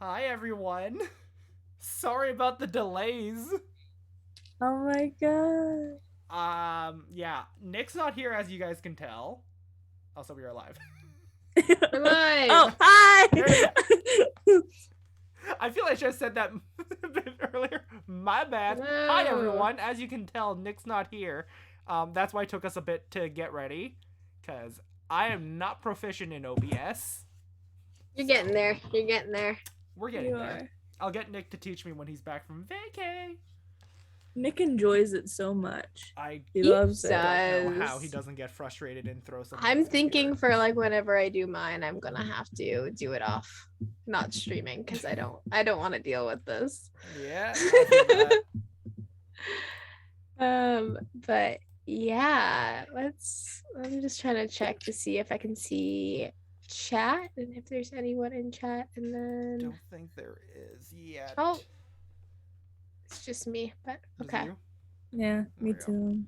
Hi everyone. Sorry about the delays. Oh my god. Yeah, Nick's not here as you guys can tell. Also, we are live. We're live. Oh, hi. I feel I should have said that a bit earlier. My bad. Hello. Hi everyone. As you can tell, Nick's not here. That's why it took us a bit to get ready, cause I am not proficient in OBS. You're getting there. You're getting there. We're getting You there. are. I'll get Nick to teach me when he's back from vacay. Nick enjoys it so much. I He loves it. don't know how he doesn't get frustrated and throw something. I'm thinking for like whenever I do mine, I'm gonna have to do it off, not streaming, because I don't want to deal with this. Yeah. I feel that. But yeah, I'm just trying to check to see if I can see chat and if there's anyone in chat, and then Don't think there is yet. oh, it's just me. But Is okay, you? Yeah, There me we go. too.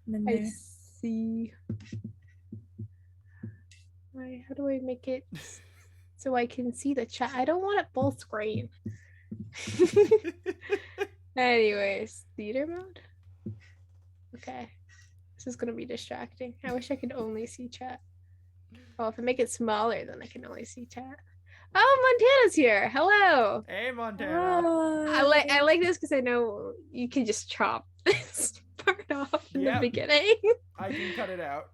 I'm in I there. see. How do I make it so I can see the chat? I don't want it full screen. Anyways, theater mode. Okay, this is gonna be distracting. I wish I could only see chat. Oh, if I make it smaller, then I can only see chat. Oh, Montana's here. Hello. Hey, Montana. I like this because I know you can just chop this part off in the Yep. beginning. I can cut it out.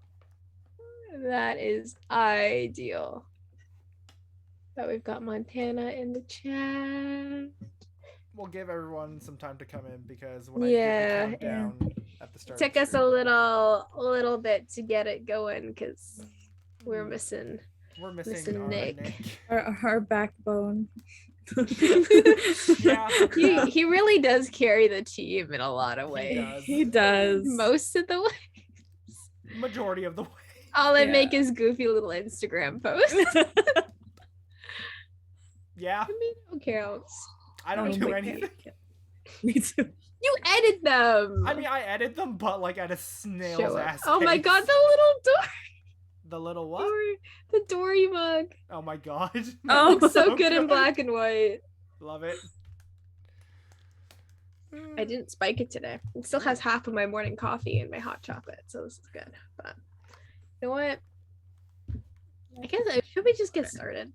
That is ideal. But we've got Montana in the chat. We'll give everyone some time to come in because when Yeah, I did the countdown at the start, Took of us the a stream, little bit to get it going because we're missing. we're missing missing our Nick. Our backbone. Yeah. He really does carry the team in a lot of He ways. does. He does. Most of the way. Majority of the way. All I Yeah. make is goofy little Instagram posts. Yeah. I mean, who counts? I don't Oh do my anything. God. Me too. You edit them. I mean, I edit them, but like at a snail's Show it. ass. Oh my pace. god, the little The little what? door, the Dory mug. Oh my god. Oh, Looks so good in black and white. Love it. I didn't spike it today. It still has half of my morning coffee and my hot chocolate, so this is good. But you know what? I guess should we just get started?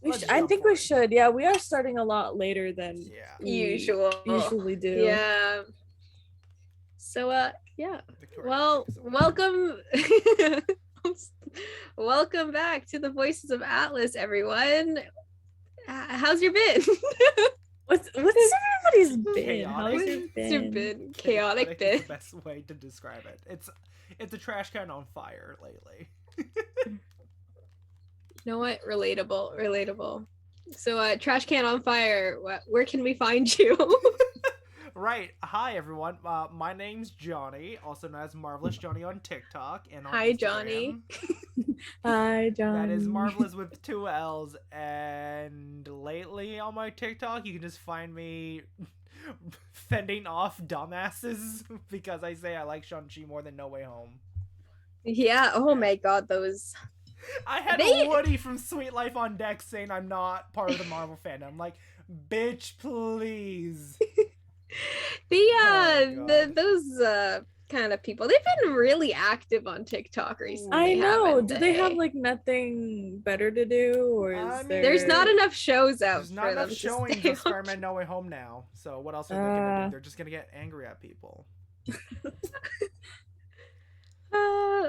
Let's I jump think for we it. should. Yeah, we are starting a lot later than Yeah. we Usual. usually do. Yeah. So yeah. Victoria, Well, thank you so much. welcome welcome back to the Voices of Atlas, everyone. How's your been? What's everybody's been? How's Chaotic. it What's your been? been? Chaotic is bit. the best way to describe it. It's a trash can on fire lately. You know what? Relatable. So trash can on fire. Where can we find you? Right. Hi everyone. My name's Johnny, also known as Marvelous Johnny on TikTok and on Hi, Instagram. Johnny. Hi, John. That is Marvelous with 2 L's. And lately on my TikTok, you can just find me fending off dumbasses because I say I like Shang-Chi more than No Way Home. Yeah. Oh my god, those. I had They- Woody from Sweet Life on deck saying I'm not part of the Marvel fandom. I'm like, bitch, please. God. Those kind of people, they've been really active on TikTok recently. I know. haven't Do they have like nothing better to do, or I is mean, there? There's not enough shows out There's not for enough them showings to stay of on. Spider-Man No Way Home now. So what else are they gonna do? They're just gonna get angry at people.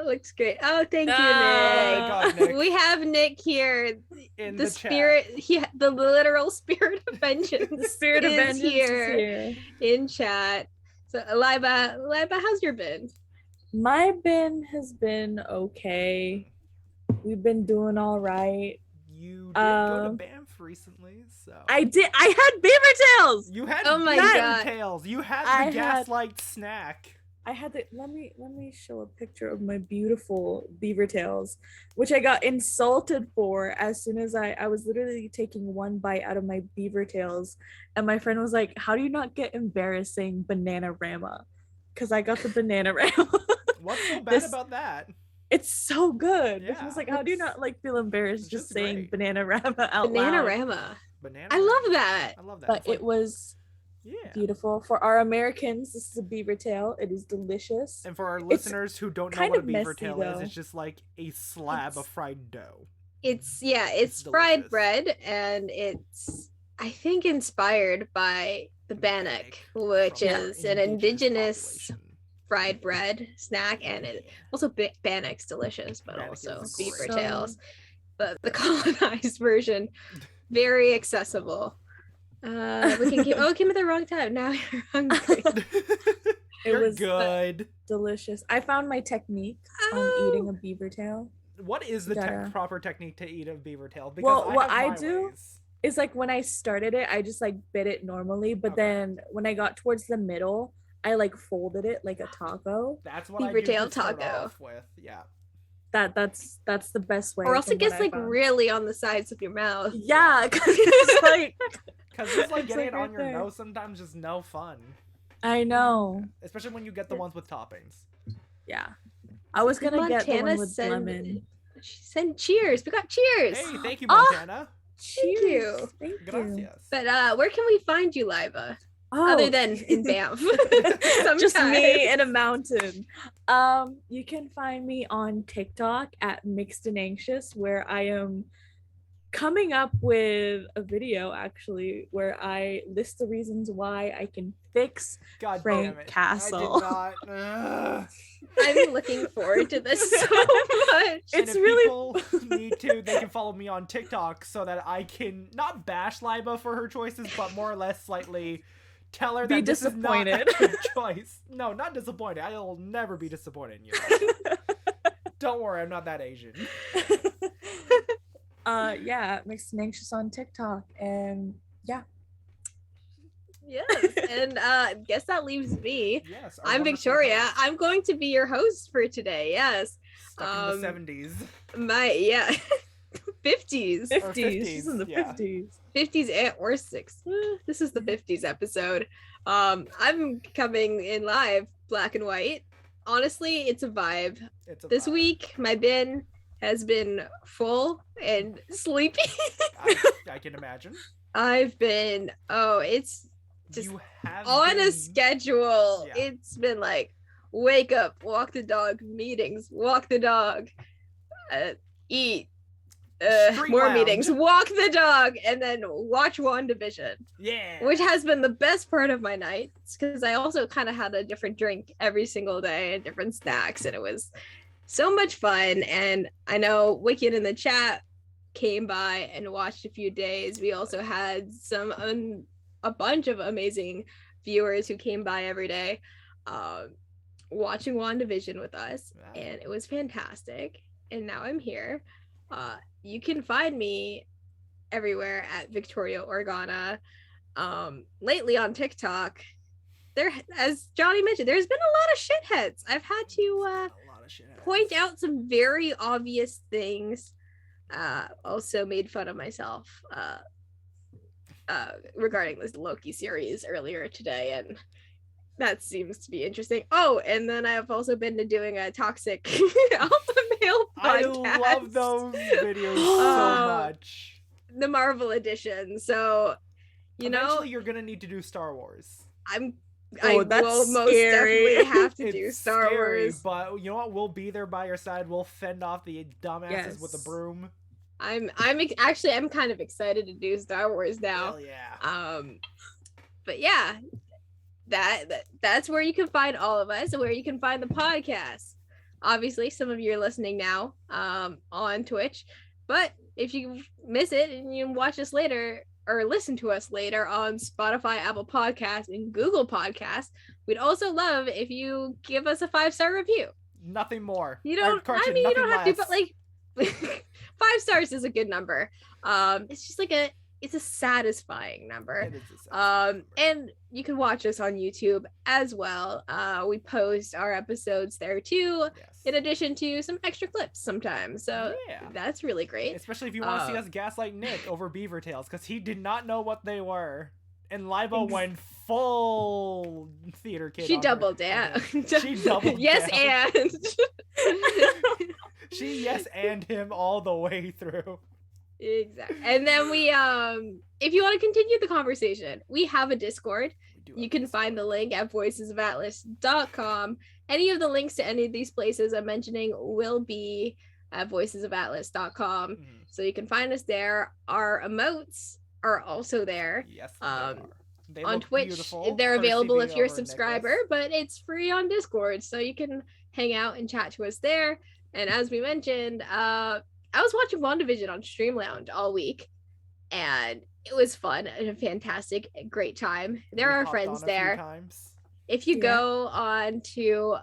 Looks great. Oh, thank you, Ah. Nick. God, Nick. We have Nick here. In The the spirit, the literal spirit of vengeance. the spirit of is vengeance here. is here. In chat. So Laiba, how's your been? My bin has been okay. We've been doing all right. You did go to Um, Banff recently, so I had beaver tails. you had Oh my beaver God. tails. You had I the had- gaslight snack. I had the let me show a picture of my beautiful beaver tails, which I got insulted for as soon as I was literally taking one bite out of my beaver tails, and my friend was like, "How do you not get embarrassed saying Bananarama?" Because I got the Bananarama. What's so bad This- about that? It's so good. She Yeah. was like, "How do you not like feel embarrassed It's just just saying great. Bananarama out loud?" Bananarama. banana. I love that. I love that. But It's like, it was beautiful. For our Americans, this is a beaver tail. It is delicious. And for our listeners who don't know kind what a of beaver messy, tail is, though. it's just like a slab of fried dough. It's It's fried delicious. bread, and it's, I think, inspired by the bannock, which from our is an indigenous population. fried bread snack, and it also bannock's delicious, but Bannock also is beaver great. tails. But the colonized version, very accessible. We can keep. Oh, it came at the wrong time. Now you're hungry. You're was good. delicious. I found my technique on eating a beaver tail. What is the Gotta- proper technique to eat a beaver tail? Because Well, what have I my do- ways. It's like when I started it, I just like bit it normally, but Okay. then when I got towards the middle, I like folded it like a taco. That's what beaver I do tail to start taco. off with. Yeah. That's the best way. Or else from it gets what I like found. really on the sides of your mouth. Yeah, because it's like Because just like It's getting like it on right your there. nose sometimes is no fun. I know. Especially when you get the ones with toppings. Yeah, I was gonna get the Montana one with send- lemon. She sent cheers. We got cheers. Hey, thank you, Oh! Montana. you. Thank you. Gracias. But where can we find you, Laiba? Oh, Other than in Banff. just me Sometimes. in a mountain. You can find me on TikTok at Mixed and Anxious, where I am coming up with a video actually where I list the reasons why I can fix God Frank damn it. Castle. I did not. Ugh. I'm looking forward to this so much. And It's if really people need to, they can follow me on TikTok so that I can not bash Laiba for her choices, but more or less slightly tell her Be that this is not a disappointed. good choice. No, not disappointed. I will never be disappointed in you. Don't worry, I'm not that Asian. Yeah, Mixed and Anxious on TikTok, and yeah. Yes, and guess that leaves me. Yes, our I'm wonderful Victoria. host, I'm going to be your host for today. Yes, stuck in the 70s. my 50s, 50s. 50s, She's in the yeah. 50s. 50s and or 6. This is the 50s episode. I'm coming in live, black and white. Honestly, it's a vibe. It's a This vibe. week, my bin has been full and sleepy. I can imagine. I've been it's just you have on a been- schedule. Yeah. It's been like wake up, walk the dog, meetings, walk the dog, eat, Street more lounge. meetings, walk the dog, and then watch WandaVision, Yeah. which has been the best part of my nights because I also kind of had a different drink every single day and different snacks, and it was so much fun. And I know Wicked in the chat came by and watched a few days. We also had a bunch of amazing viewers who came by every day watching WandaVision with us, Wow. and it was fantastic. And now I'm here. You can find me everywhere at Victoria Organa. Lately on TikTok, as Johnny mentioned, there's been a lot of shitheads. I've had to A lot of shit. point out some very obvious things. Also made fun of myself regarding this Loki series earlier today, and that seems to be interesting. Oh, and then I have also been to doing a toxic alpha male podcast. I love those videos so Oh. much. The Marvel edition. So, Eventually, you're gonna need to do Star Wars. I that's will most scary. definitely have to do It's Star scary, Wars. but you know what? We'll be there by your side. We'll fend off the dumbasses with a Yes. broom. I'm kind of excited to do Star Wars now. Hell yeah. But yeah, that's where you can find all of us and where you can find the podcast. Obviously, some of you are listening now on Twitch, but if you miss it and you watch us later or listen to us later on Spotify, Apple Podcasts, and Google Podcasts, we'd also love if you give us a 5-star review. Nothing more. You Or, don't. correction, I mean, you nothing don't have to, less. but like 5 stars is a good number. It's just like it's a satisfying number. It is a satisfying number. And you can watch us on YouTube as well. We post our episodes there too, Yes. in addition to some extra clips sometimes. So Yeah. that's really great. Especially if you want to see us gaslight Nick over beaver tails, because he did not know what they were. And Laiba went full theater kid. She on doubled her. down. She doubled Yes, down. and She yes and him all the way through. Exactly. And then we if you want to continue the conversation, we have a Discord. You can find the link at voicesofatlas.com. Any of the links to any of these places I'm mentioning will be at voicesofatlas.com. Mhm. So you can find us there. Our emotes are also there. Yes, they are. They On look Twitch, beautiful, they're available courtesy if you're a over subscriber, Nicholas. but it's free on Discord, so you can hang out and chat to us there. And as we mentioned, I was watching WandaVision on Stream Lounge all week, and it was fun and a fantastic, great time. There We are hopped friends on a few there. times. If you Yeah. go on to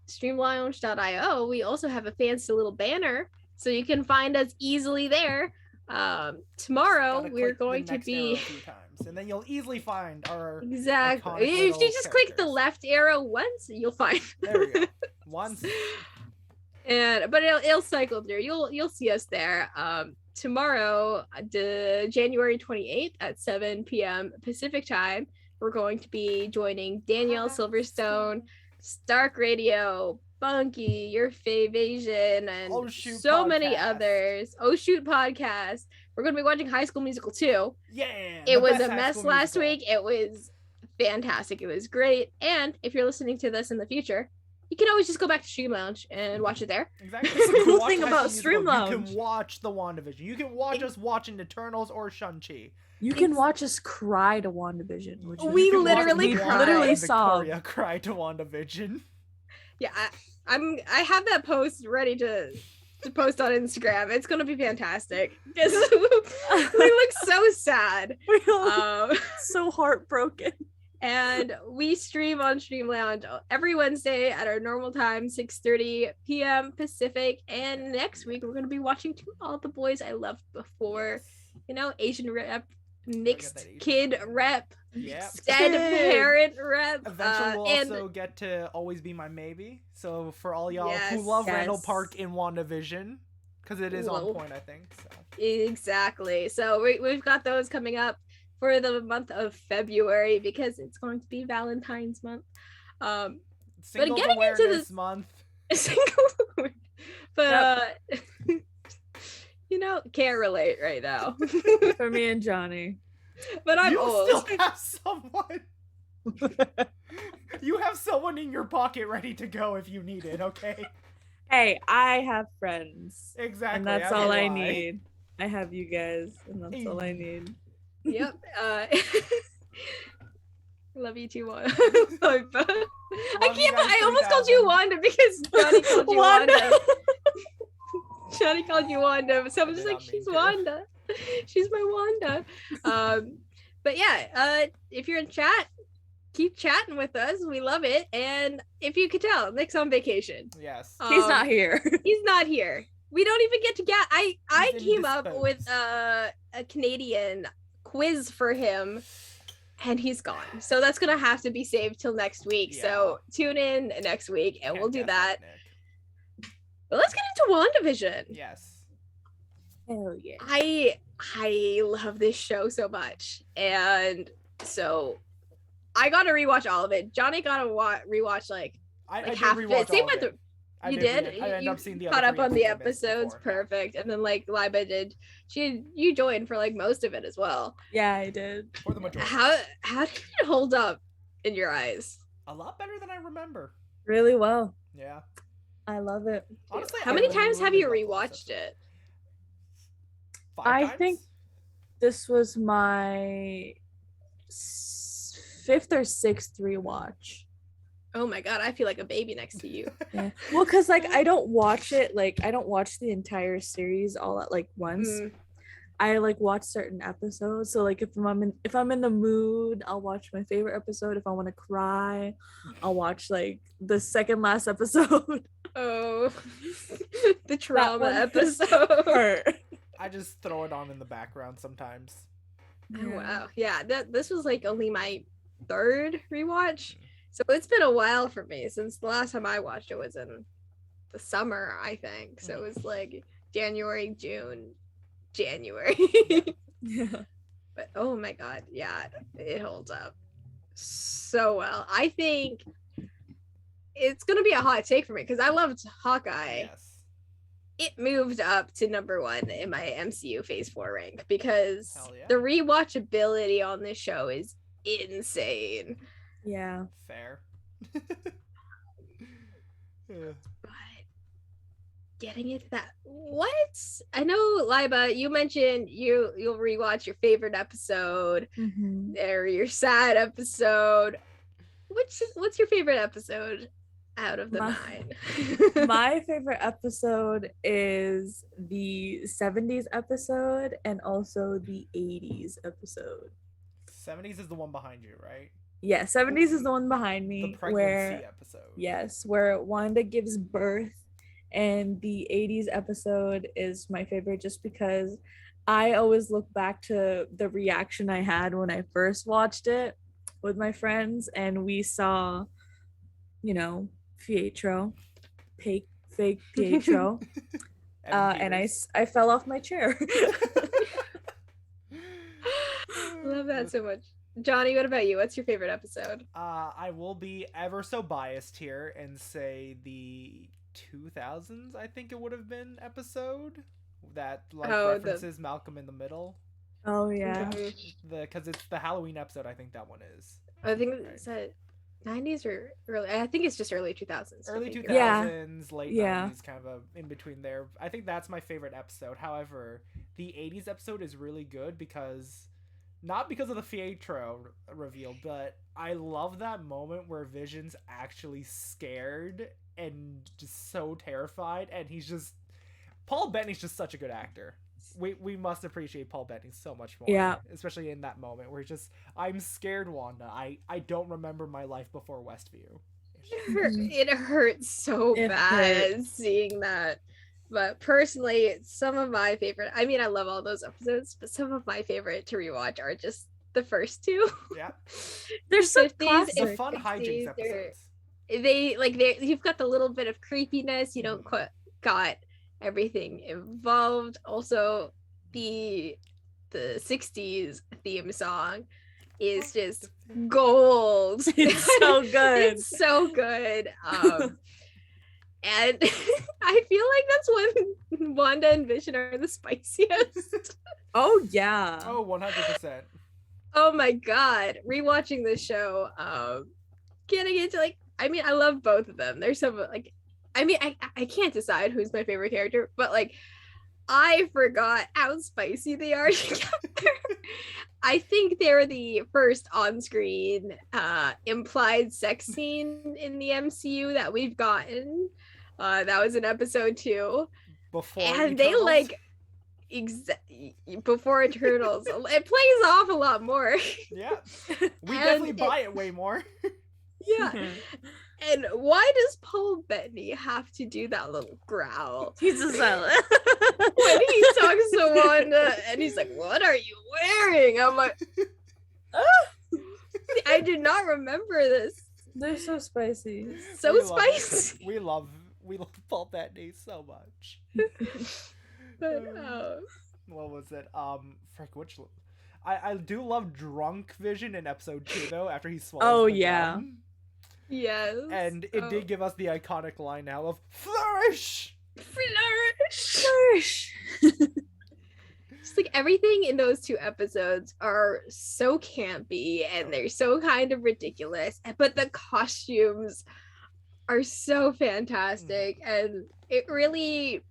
streamlounge.io, we also have a fancy little banner, so you can find us easily there. Tomorrow Gotta we're click the going to next arrow be a few times, and then you'll easily find our exactly. iconic If you little just click the characters. left arrow once, you'll find. There we go. Once. But it'll cycle through. You'll see us there. Tomorrow, January 28th at 7 p.m. Pacific time, we're going to be joining Danielle Silverstone, Stark Radio, Bunky, Your Fave Asian, and Oh Shoot so many Podcast. others. Oh Shoot Podcast. We're going to be watching High School Musical 2. Yeah. It the was best a High mess School last Musical. week. It was fantastic. It was great. And if you're listening to this in the future, you can always just go back to Stream Lounge and watch it there. Exactly. That's the You cool watch thing High about School Stream Musical, You Lounge. can watch the WandaVision. You can watch us watching Eternals or Shang-Chi. You can watch us cry to WandaVision. Which is- We You can watch literally Wanda cried. literally and sobbed. Victoria cry to WandaVision. Yeah, I have that post ready to post on Instagram. It's gonna be fantastic because we look so sad. We all so heartbroken. And we stream on Stream Lounge every Wednesday at our normal time, 6:30 p.m. Pacific. And next week we're gonna be watching To All the Boys I Loved Before. You know, Asian rep, mixed Asian kid rep, Yep. dead Kid. parent rep. Eventually, we'll and also get to Always Be My Maybe. So for all y'all Yes. who love Randall Yes. Park in WandaVision, because it is Whoa. on point, I think. So exactly. So we've got those coming up for the month of February because it's going to be Valentine's month. Singles getting into Awareness this- Month. Single, but you know, can't relate right now. For me and Johnny. But I'm You old. still have someone. You have someone in your pocket ready to go if you need it. Okay. Hey, I have friends. Exactly. And that's as all do I need. I have you guys, and that's all I Hey. need. Yep. Love you too, Wanda. I Love you can't. guys I almost called you 3000. Wanda because Johnny called you Wanda. Wanda. Johnny called you Wanda, so I'm I just did like, not mean she's to. Wanda. She's my Wanda. But yeah, if you're in chat, keep chatting with us. We love it. And if you could tell, Nick's on vacation. Yes. He's not here. He's not here. We don't even get to get. I He's came up with indisposed. a Canadian quiz for him, and he's gone. So that's gonna have to be saved till next week. So tune in next week, and we'll do that. Nick. But let's get into WandaVision. Yes. Hell yeah. I love this show so much, and so I got to rewatch all of it. Johnny got to rewatch like I did half of rewatch it. Same all of with it. I you did. did. I ended You up seeing the caught other up on the 3 I missed episodes. before, yeah. Perfect. And then like Laiba did. You joined for like most of it as well. Yeah, I did. For the majority. How did it hold up in your eyes? A lot better than I remember. Really well. Yeah. I love it. Honestly, How I many really, times have really you love this rewatched it? 5 I times? think this was my 5th or 6th rewatch. Oh my god, I feel like a baby next to you. Yeah. Well, because like I don't watch it, like I don't watch the entire series all at like once. Mm. I like watch certain episodes. So like if I'm in the mood, I'll watch my favorite episode. If I want to cry, I'll watch like the second last episode. Oh, the trauma one episode. Hurt. I just throw it on in the background sometimes. Oh, wow. Yeah, this was like only my 3rd rewatch. So it's been a while for me since the last time I watched it was in the summer, I think. So it was like January, June, January. Yeah. But oh my god, yeah, it holds up so well. I think it's gonna be a hot take for me because I loved Hawkeye. Yes. it moved up to number 1 in my MCU Phase 4 rank because Hell yeah. the rewatchability on this show is insane. Yeah. Fair. Yeah. But getting into that, what? I know, Laiba, you mentioned you'll rewatch your favorite episode or your sad episode. What's your favorite episode out of the 9? My favorite episode is the 70s episode and also the 80s episode. 70s is the one behind you, right? Yeah, 70s is the one behind The me. pregnancy episode. Yes, where Wanda gives birth, and the 80s episode is my favorite just because I always look back to the reaction I had when I first watched it with my friends, and we saw, Pietro, fake Pietro, and I fell off my chair. Love that so much. Johnny, what about you? What's your favorite episode? I will be ever so biased here and say the 2000s, I think it would have been, episode that references Malcolm in the Middle. Oh yeah. Because it's the Halloween episode, I think that one is. I think it's 90s or early. I think it's just early 2000s. Early 2000s, Yeah. late 90s, kind of in between there. I think that's my favorite episode. However, the 80s episode is really good because, not because of the Pietro reveal, but I love that moment where Vision's actually scared and just so terrified, and Paul Bettany's just such a good actor. We must appreciate Paul Bettany so much more. Yeah. Especially in that moment where he's just, I'm scared, Wanda. I don't remember my life before Westview. It hurts so bad seeing that. But personally, some of my favorite, I mean, I love all those episodes, but some of my favorite to rewatch are just the first 2. Yeah. They're so classic. The fun hijinks episodes. You've got the little bit of creepiness. You don't quite got everything involved. Also, the 60s theme song is just gold. It's so good. It's so good. And I feel like that's when Wanda and Vision are the spiciest. Oh yeah. Oh, 100%. Oh my god. Rewatching this show, getting into I love both of them. There's some I can't decide who's my favorite character, but I forgot how spicy they are together. I think they're the first on-screen implied sex scene in the MCU that we've gotten. That was in episode 2. Before and Eternals? they before Eternals. It plays off a lot more. Yeah. We definitely buy it way more. Yeah. And why does Paul Bettany have to do that little growl? He's a silent. When he talks to Wanda and he's like, "What are you wearing?" I'm like, I did not remember this. They're so spicy. So spicy. We love Paul Bettany so much. What was it? Which? I do love drunk Vision in episode 2 though. After he swallows. Oh yeah. Gum. Yes. And it did give us the iconic line now of flourish. Flourish. Just everything in those 2 episodes are so campy and they're so kind of ridiculous, but the costumes are so fantastic, and it really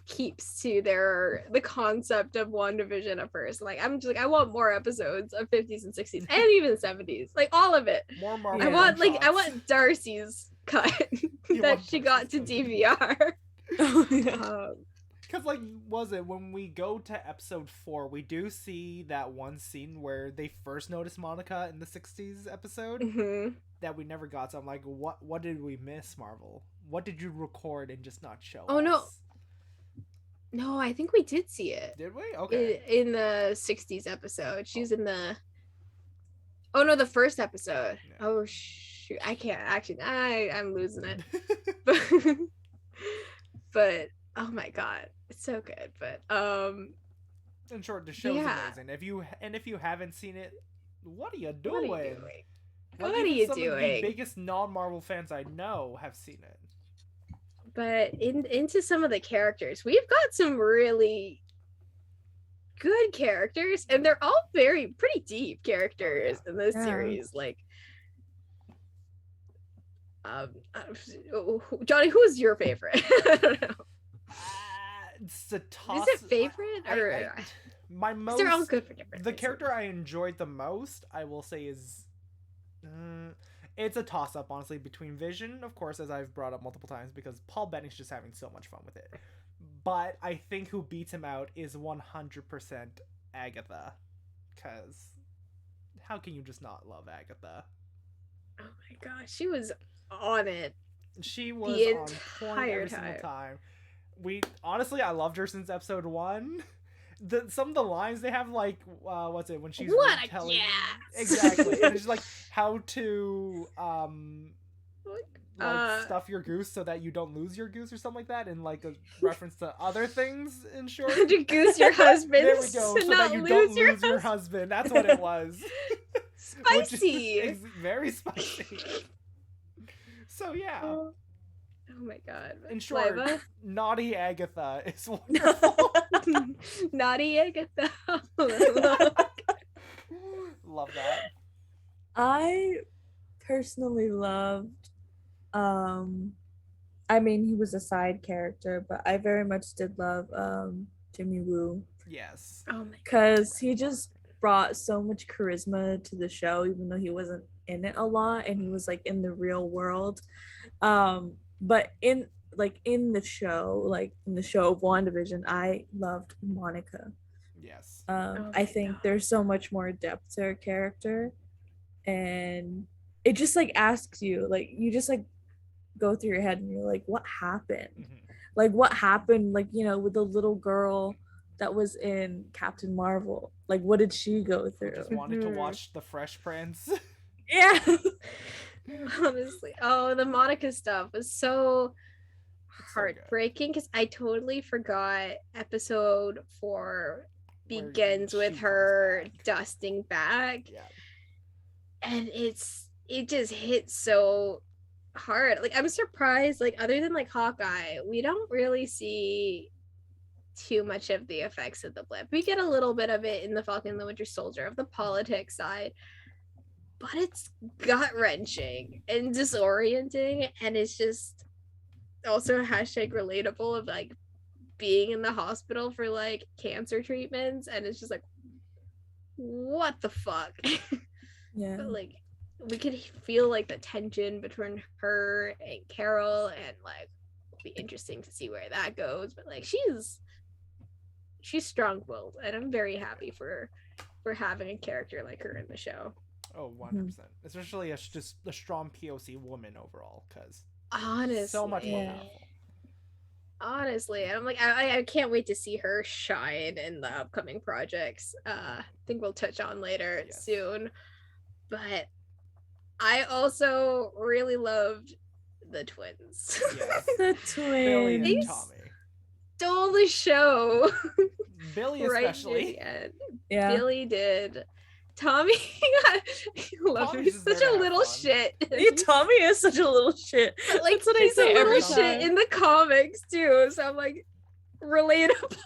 keeps to the concept of WandaVision at first. I want more episodes of 50s and 60s and even 70s, all of it. More Marvel. I want Darcy's cut that she got to DVR. Oh yeah. Because, was it when we go to episode 4, we do see that one scene where they first notice Monica in the 60s episode that we never got. So I'm like, what did we miss, Marvel? What did you record and just not show us? No, I think we did see it. Did we? Okay. In the 60s episode. She's in the... Oh, no, the first episode. Yeah. Oh, shoot. I can't. Actually, I'm losing it. But, oh my god. It's so good. But, in short, the show's amazing. If you haven't seen it, what are you doing? What are you doing? The biggest non-Marvel fans I know have seen it. But into some of the characters, we've got some really good characters, and they're all pretty deep characters in this series. Like, Johnny, who's your favorite? I don't know. It's a toss. Is it favorite or my most? They're all good for different. The character I enjoyed the most, I will say, is. It's a toss-up, honestly, between Vision, of course, as I've brought up multiple times, because Paul Bettany's just having so much fun with it. But I think who beats him out is 100% Agatha. Because how can you just not love Agatha? Oh my gosh, she was on it. She was on point every single time. Honestly, I loved her since episode 1. Some of the lines they have, like, what's it, when she's telling exactly, and it's like how to stuff your goose so that you don't lose your goose or something like that, and like a reference to other things in short. To goose your husband. There we go. So that you don't lose your husband. That's what it was. Spicy. Very spicy. So yeah. Oh my god. In short, Laiba? naughty Agatha is wonderful. Naughty Agatha. Love that. I personally loved I mean, he was a side character, but I very much did love Jimmy Woo. Yes. Oh my god. Because he just brought so much charisma to the show, even though he wasn't in it a lot and he was like in the real world. But in the show of WandaVision, I loved Monica. Yes. I think there's so much more depth to her character, and it just like asks you, like, you just like go through your head and you're like, what happened? Mm-hmm. Like, what happened, like, you know, with the little girl that was in Captain Marvel? Like, what did she go through? Just wanted to watch the Fresh Prince. Yeah. Honestly, the Monica stuff was so heartbreaking because I totally forgot episode 4 begins with her dusting back. Yeah. And it just hits so hard. Like, I'm surprised, like, other than like Hawkeye, we don't really see too much of the effects of the blip. We get a little bit of it in the Falcon and the Winter Soldier of the politics side, but it's gut-wrenching and disorienting, and it's just also #relatable of like being in the hospital for like cancer treatments, and it's just like, what the fuck. Yeah. But like we could feel like the tension between her and Carol, and like it'll be interesting to see where that goes. But like she's strong-willed, and I'm very happy for having a character like her in the show. Oh, 100%. Especially just a strong POC woman overall, because honestly, so much more powerful. Honestly, I'm like, I can't wait to see her shine in the upcoming projects. I think we'll touch on later soon. But I also really loved the twins. Yes. The Billy twins. and Tommy. Stole the show. Billy especially. Right. Yeah. Billy did. Tommy, I love him. He's such a little shit. Yeah, Tommy is such a little shit. But, like, that's what he's I say a every little shit time. in the comics too. So I'm like, relatable.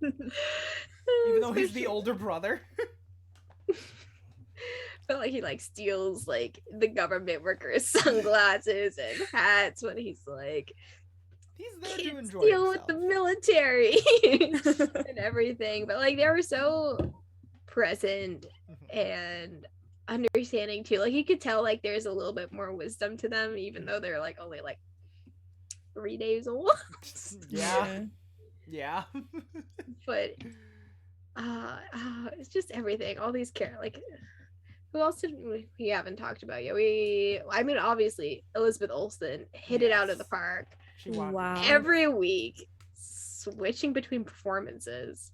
Even though he's the older brother. But like he like steals like the government workers' sunglasses and hats when he's like, he's there to enjoy deal himself. with the military and everything. But like they were so present and understanding too. Like you could tell like there's a little bit more wisdom to them, even though they're like only like 3 days old. Yeah. But it's just everything. All these like who else did we haven't talked about yet? I mean, obviously Elizabeth Olsen hit it out of the park. Wow. Every week, switching between performances.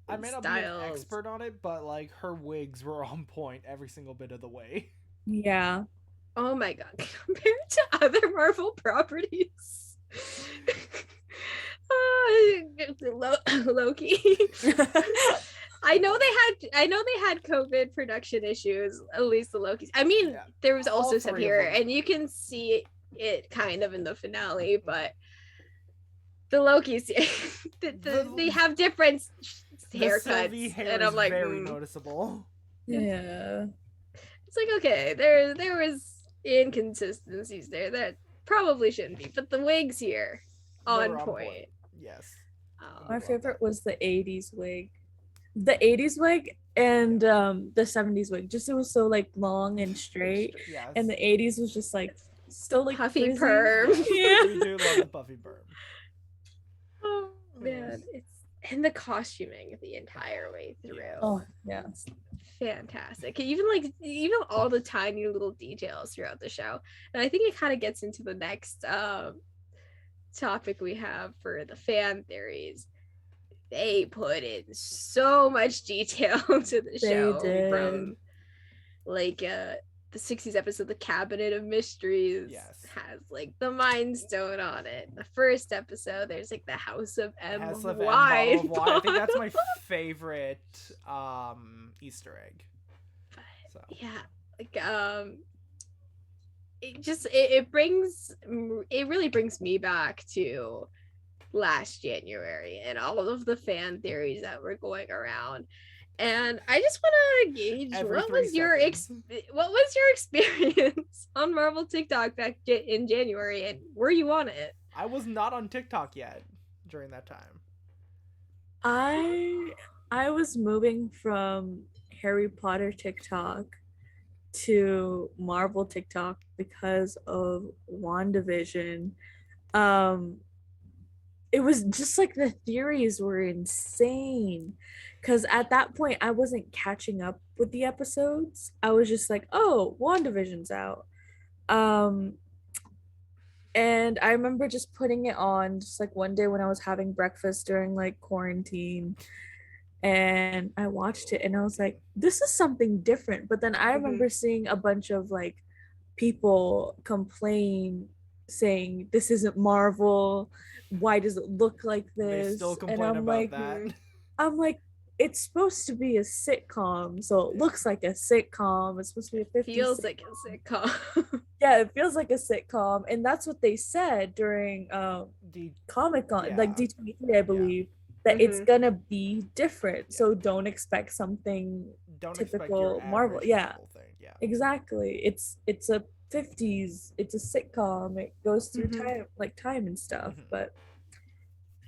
I may not be an expert on it, but like her wigs were on point every single bit of the way. Yeah. Oh my god, compared to other Marvel properties. Loki. I know they had COVID production issues, at least the Lokis. I mean, there was also some here, and you can see it kind of in the finale, but the Loki's they have different The Sylvie haircuts, hair and is I'm like, very noticeable. Yeah. it's like, okay, there was inconsistencies there that probably shouldn't be, but the wigs here They're on point. Yes. My love favorite that. was the 80s wig. The 80s wig and the 70s wig. Just it was so like long and straight. Yes. And the 80s was just like still like Puffy frizzy. perm. Yes, Yeah. we do love the puffy perm. Oh man, it's and the costuming the entire way through. Oh yeah. It's fantastic. Even all the tiny little details throughout the show. And I think it kind of gets into the next topic we have for the fan theories. They put in so much detail to the show did. from like the 60s episode, The Cabinet of Mysteries, Yes. has like the Mind Stone on it. The first episode, there's like the House of M House of M, wine bottle of wine. I think that's my bottle. favorite Easter egg. So Yeah, like it really brings me back to last January and all of the fan theories that were going around. And I just want to gauge Every what 3 was your experience on Marvel TikTok back in January, and were you on it? I was not on TikTok yet during that time. I was moving from Harry Potter TikTok to Marvel TikTok because of WandaVision. It was just like the theories were insane because at that point I wasn't catching up with the episodes. I was just like, oh, WandaVision's out. And I remember just putting it on just like one day when I was having breakfast during like quarantine, and I watched it and I was like, this is something different. But then I remember seeing a bunch of like people complain saying this isn't Marvel. Why does it look like this? They still And complain I'm about like, that. I'm like, it's supposed to be a sitcom, so it looks like a sitcom. It's supposed to be a 50s Feels sitcom. like a sitcom. Yeah, it feels like a sitcom, and that's what they said during Comic-Con, yeah. like D23, I believe, that it's gonna be different. So don't expect something Don't expect typical your Marvel. average Yeah, Marvel thing. Yeah. exactly. It's a 50s. It's a sitcom. It goes through time and stuff. But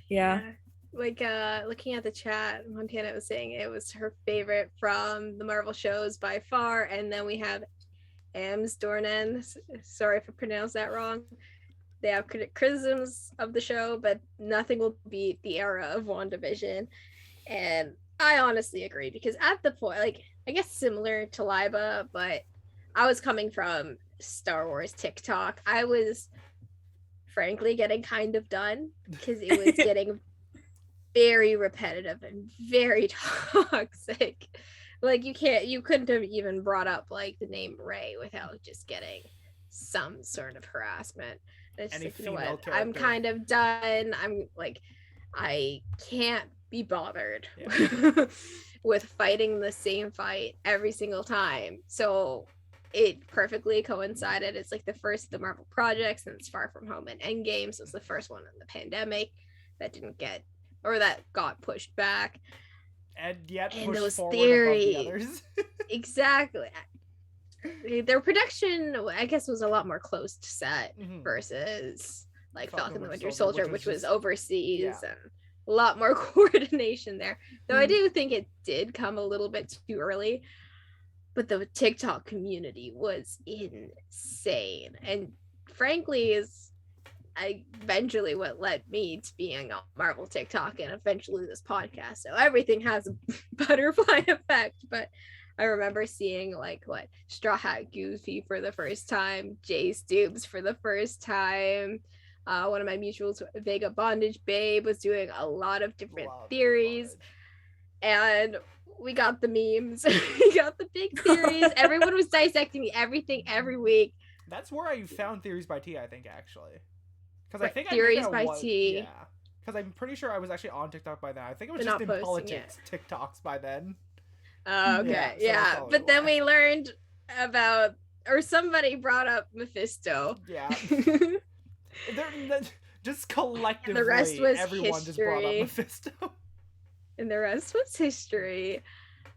yeah. Like looking at the chat, Montana was saying it was her favorite from the Marvel shows by far, and then we have Ams Dornan. Sorry if I pronounced that wrong. They have criticisms of the show, but nothing will beat the era of WandaVision. And I honestly agree, because at the point, like, I guess similar to Laiba, but I was coming from Star Wars TikTok. I was frankly getting kind of done because it was getting very repetitive and very toxic. Like you couldn't have even brought up like the name Rey without just getting some sort of harassment. And it's like, you know what? I'm kind of done. I'm like, I can't be bothered with fighting the same fight every single time. So it perfectly coincided. It's like the first of the Marvel projects, and it's Far From Home and Endgame. So it's the first one in the pandemic that didn't get, or that got pushed back. And yet and pushed those forward theories, above the others. Exactly. Their production, I guess, was a lot more close to set versus like Falcon the Winter Soldier, which was overseas, and a lot more coordination there. Though I do think it did come a little bit too early, but the TikTok community was insane, and frankly is eventually what led me to being on Marvel TikTok and eventually this podcast. So everything has a butterfly effect. But I remember seeing like Straw Hat Goofy for the first time, Jay Stoops for the first time. One of my mutuals, Vega Bondage Babe, was doing a lot of different theories. And we got the memes. We got the big theories. Everyone was dissecting everything every week. That's where I found Theories by T, I think, actually. Because I think Theories by T. Yeah. Because I'm pretty sure I was actually on TikTok by then. I think it was just in politics TikToks by then. Okay, yeah. But then we learned about, or somebody brought up Mephisto. Yeah. Just collectively, the rest was everyone just brought up history. Mephisto. And the rest was history.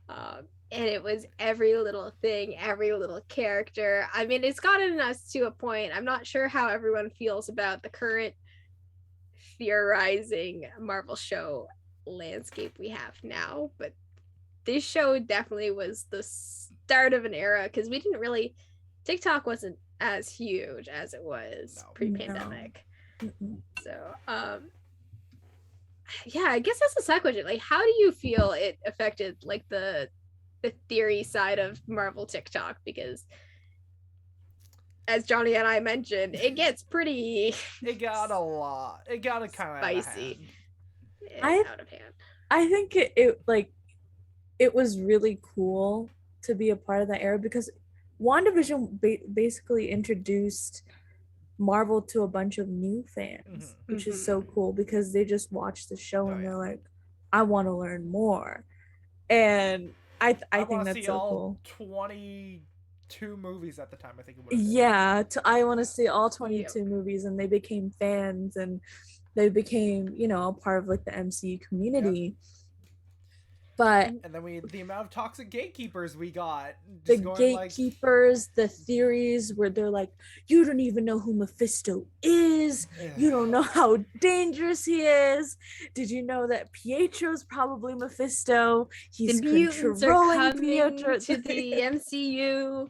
And it was every little thing, every little character. I mean, it's gotten us to a point. I'm not sure how everyone feels about the current theorizing Marvel show landscape we have now, but this show definitely was the start of an era because we didn't really, TikTok wasn't as huge as it was pre-pandemic. No. So yeah, I guess that's a side question. Like, how do you feel it affected like the theory side of Marvel TikTok? Because as Johnny and I mentioned, it gets pretty It got a lot. It got a kind of spicy. Out of hand. I think it was really cool to be a part of that era because WandaVision basically introduced Marvel to a bunch of new fans, which is so cool because they just watch the show and they're like, I want to learn more. And I think that's so cool. 22 movies at the time, I think it was. Yeah, I want to see all 22 movies, and they became fans and they became, a part of like the MCU community. But and then the amount of toxic gatekeepers we got. The gatekeepers, the theories where they're like, you don't even know who Mephisto is. You don't know how dangerous he is. Did you know that Pietro's probably Mephisto? He's the mutants are coming Pietro to the MCU.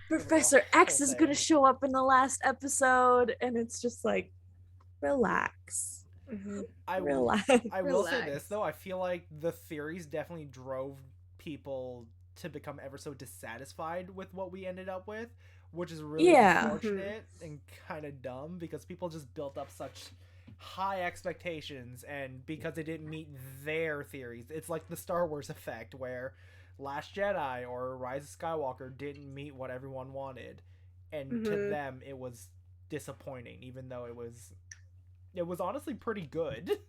Professor X is going to show up in the last episode. And it's just like, relax. I will say this though, I feel like the theories definitely drove people to become ever so dissatisfied with what we ended up with, which is really unfortunate and kind of dumb because people just built up such high expectations, and because they didn't meet their theories, it's like the Star Wars effect where Last Jedi or Rise of Skywalker didn't meet what everyone wanted, and to them it was disappointing, even though it was honestly pretty good.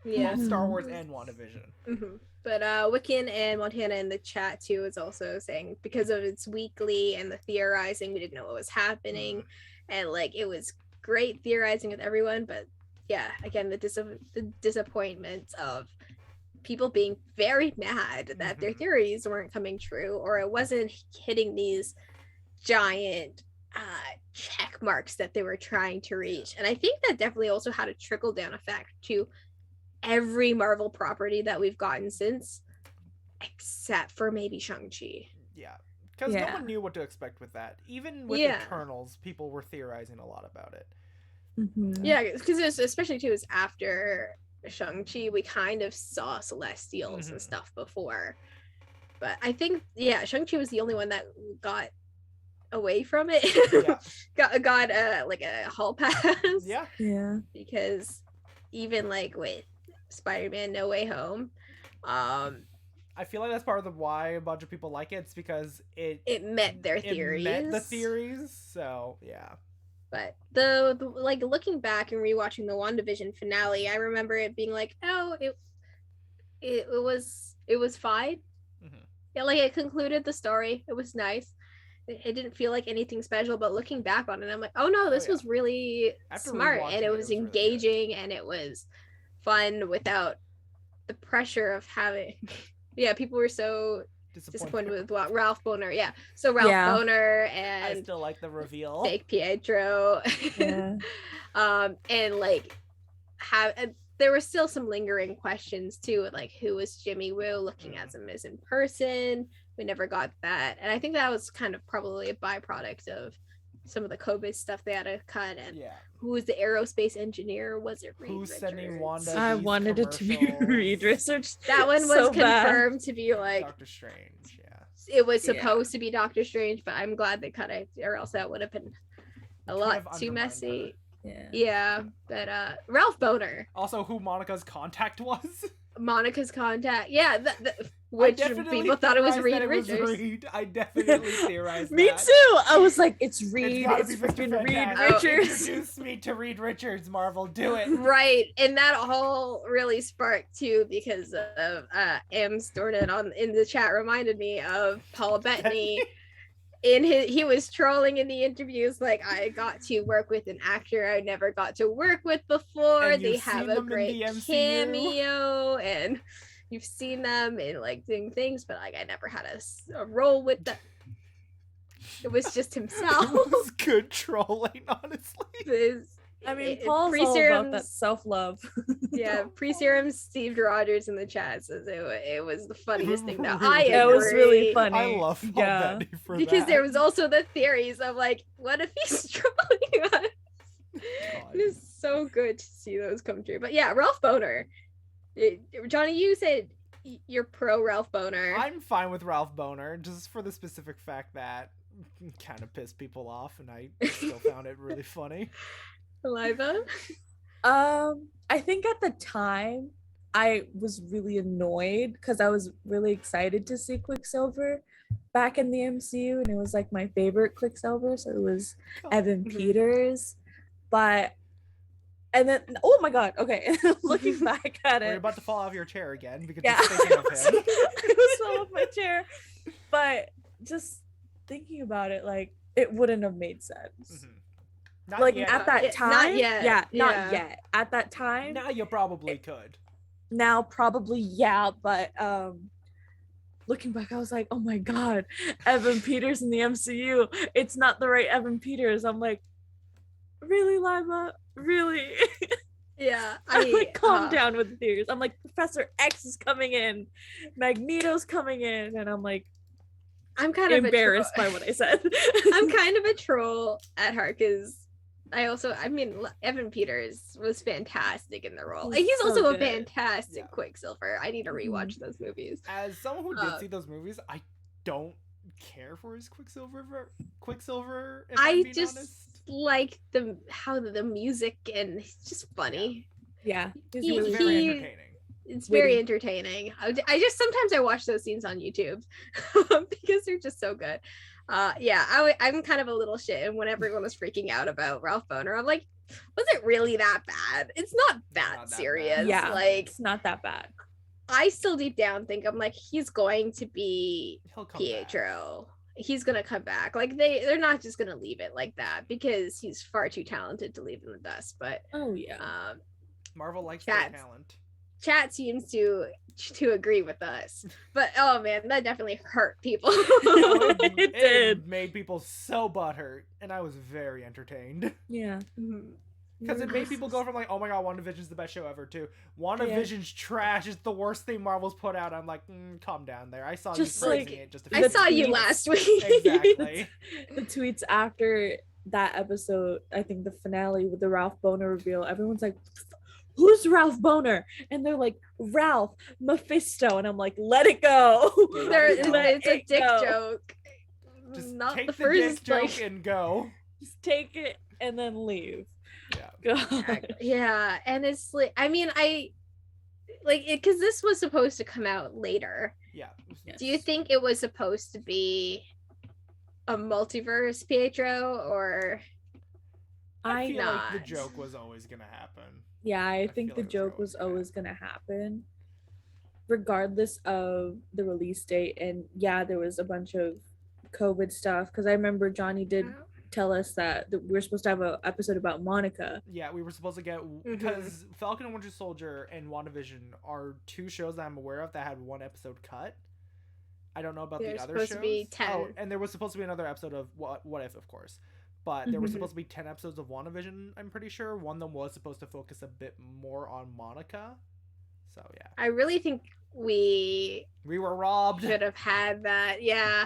Yeah. Both Star Wars and WandaVision. But Wiccan and Montana in the chat too is also saying because of its weekly and the theorizing, we didn't know what was happening, and like it was great theorizing with everyone, but yeah, again the disappointment of people being very mad that their theories weren't coming true or it wasn't hitting these giant check marks that they were trying to reach. And I think that definitely also had a trickle down effect to every Marvel property that we've gotten since, except for maybe Shang-Chi. Yeah, because no one knew what to expect with that. Even with Eternals, people were theorizing a lot about it. Yeah, because especially too is after Shang-Chi, we kind of saw Celestials and stuff before. But I think, Shang-Chi was the only one that got away from it. got like a hall pass. Yeah. Because even like with Spider-Man No Way Home, I feel like that's part of why a bunch of people like it. It's because it met their theories. It met the theories. So yeah. But the like looking back and rewatching the WandaVision finale, I remember it being like, oh, it was fine. Yeah, like it concluded the story. It was nice. It didn't feel like anything special, but looking back on it, I'm like, oh no, this was really smart, and it was engaging, really, and it was fun without the pressure of having. People were so disappointed with Ralph Boner. So Ralph Boner and I still like the reveal. Fake Pietro. And like there were still some lingering questions too, like who was Jimmy Woo looking as him as in person. We never got that, and I think that was kind of probably a byproduct of some of the COVID stuff they had to cut. And who was the aerospace engineer? Was it Reed Who's Richards? sending Wanda? I wanted it to be Reed Richards. That one was confirmed to be like Doctor Strange. It was supposed to be Doctor Strange, but I'm glad they cut it, or else that would have been a lot too messy. But Ralph Boner. Also, who Monica's contact was. Monica's contact. Which people thought it was Reed Richards. I definitely theorized Me that. too. I was like, it's Reed. It's freaking Reed Richards. Introduce me to Reed Richards, Marvel. Do it. Right. And that all really sparked too because of M Storted in the chat reminded me of Paul Bettany he was trolling in the interviews like, I got to work with an actor I never got to work with before. And they you've have seen a them in great the MCU. cameo, and you've seen them in like doing things, but like I never had a role with them. It was just himself. It was good trolling, honestly. I mean, Paul's all about that self-love. Yeah, pre-serum Steve Rogers in the chat says it was the funniest thing that Really? I It agree. was really funny. I love Paul Bettany for because that. there was also the theories of like, what if he's trolling us? God. It is so good to see those come true. But yeah, Ralph Boner. Johnny, you said you're pro Ralph Boner. I'm fine with Ralph Boner, just for the specific fact that kind of pissed people off, and I still found it really funny. Laiba? I think at the time I was really annoyed because I was really excited to see Quicksilver back in the MCU, and it was like my favorite Quicksilver, so it was Evan Peters. But and then, oh my god, okay, looking back at We're it, about to fall off your chair again because yeah, you're thinking of him. I was fell off my chair, but just thinking about it, like it wouldn't have made sense. Not Like yet. at that time, not yet. yeah, not Yeah. yet. At that time, Now you probably could. now probably yeah, but looking back, I was like, oh my god, Evan Peters in the MCU, it's not the right Evan Peters. I'm like, really, Laiba, really? Yeah, I'm like, calm down with the theories. I'm like, Professor X is coming in, Magneto's coming in, and I'm like, I'm kind of embarrassed by what I said. I'm kind of a troll at heart because I mean, Evan Peters was fantastic in the role. He's He's so also good. a fantastic Yeah. Quicksilver. I need to rewatch those movies. As someone who did see those movies, I don't care for his Quicksilver. If I'm I being just honest. like how the music, and it's just funny. Yeah, It was very entertaining. It's very Witty. entertaining. I just sometimes I watch those scenes on YouTube because they're just so good. Yeah, I'm kind of a little shit, and when everyone was freaking out about Ralph Boner, I'm like, was it really that bad? It's not that Not that serious. bad. yeah, Like, it's not that bad. I still deep down think I'm like, he's going to be He'll come Pietro. He's gonna come back. Like they're not just gonna leave it like that because he's far too talented to leave in the dust. But Oh yeah. back. Marvel likes their Cats. talent. Chat seems to agree with us. But oh man, that definitely hurt people. It did. It made people so butthurt, and I was very entertained. Yeah. Because it made people go from like, oh my god, WandaVision's the best show ever to WandaVision's trash. It's the worst thing Marvel's put out. I'm like, calm down there. I saw Just you praising like- it just a I few saw you minutes. last week. Exactly. The tweets after that episode, I think the finale with the Ralph Boner reveal, everyone's like, who's Ralph Boner? And they're like, Ralph Mephisto. And I'm like, let it go. It's a dick go. joke. Just Not take the the dick first joke like and go. Just take it and then leave. Yeah. God. yeah, and it's like, I mean, I like it because this was supposed to come out later. Yeah. Do you think it was supposed to be a multiverse Pietro, or I feel like the not. joke was always gonna happen. Yeah, I think feel the like it was joke was always gonna happen, regardless of the release date. And yeah, there was a bunch of COVID stuff because I remember Johnny did tell us that we're supposed to have an episode about Monica. Yeah, we were supposed to get because Falcon and Winter Soldier and WandaVision are two shows that I'm aware of that had one episode cut. I don't know about There's the other supposed shows. to be 10. Oh, and there was supposed to be another episode of What If, of course. But there was supposed to be 10 episodes of WandaVision, I'm pretty sure. One of them was supposed to focus a bit more on Monica. So, yeah. I really think we were robbed. should have had that. Yeah.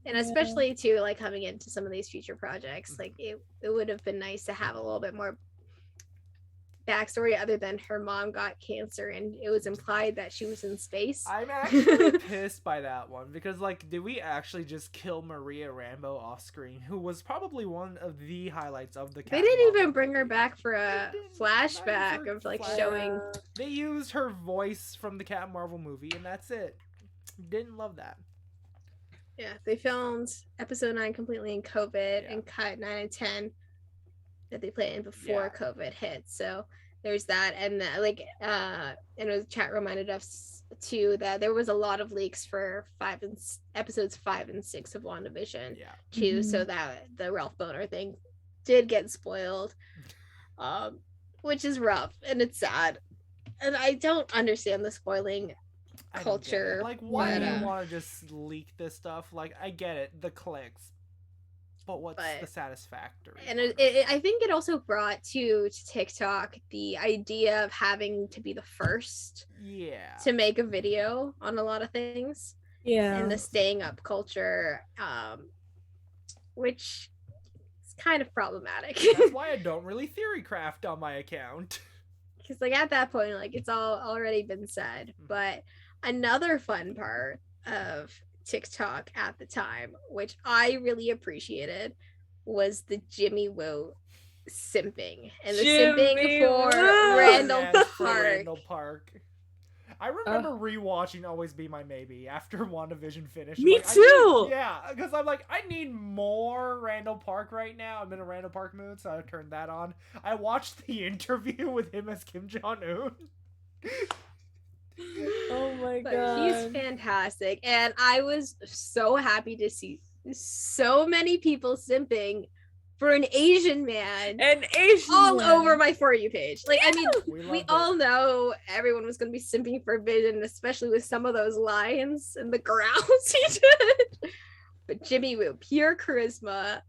And especially too, like coming into some of these future projects, like it would have been nice to have a little bit more backstory other than her mom got cancer and it was implied that she was in space. I'm actually pissed by that one because, like, did we actually just kill Maria Rambeau off screen, who was probably one of the highlights of the They Captain didn't Marvel even bring her movie? back for a They didn't. flashback Not even of like for showing. They used her voice from the Captain Marvel movie, and that's it. Didn't love that. Yeah, they filmed episode 9 completely in COVID Yeah. and cut 9 and 10 that they played in before Yeah. COVID hit. So there's that, and and the chat reminded us too that there was a lot of leaks for episodes 5 and 6 of WandaVision too, so that the Ralph Boner thing did get spoiled, which is rough and it's sad, and I don't understand the spoiling culture. Like, why do you want to just leak this stuff? Like, I get it, the clicks, but what's the satisfactory? And I think it also brought to TikTok the idea of having to be the first to make a video on a lot of things. Yeah. And the staying up culture, which is kind of problematic. That's why I don't really theory craft on my account. Because like at that point, like it's all already been said. But another fun part of TikTok at the time, which I really appreciated, was the Jimmy Woo simping and the simping for Randall Park. I remember rewatching Always Be My Maybe after WandaVision finished. Me too! Because I'm like, I need more Randall Park right now. I'm in a Randall Park mood, so I turned that on. I watched the interview with him as Kim Jong-un. Oh my god. He's fantastic. And I was so happy to see so many people simping for an Asian man. All over my For You page. Like, I mean, we all know everyone was going to be simping for Vision, especially with some of those lines and the growls he did. But Jimmy Woo, pure charisma.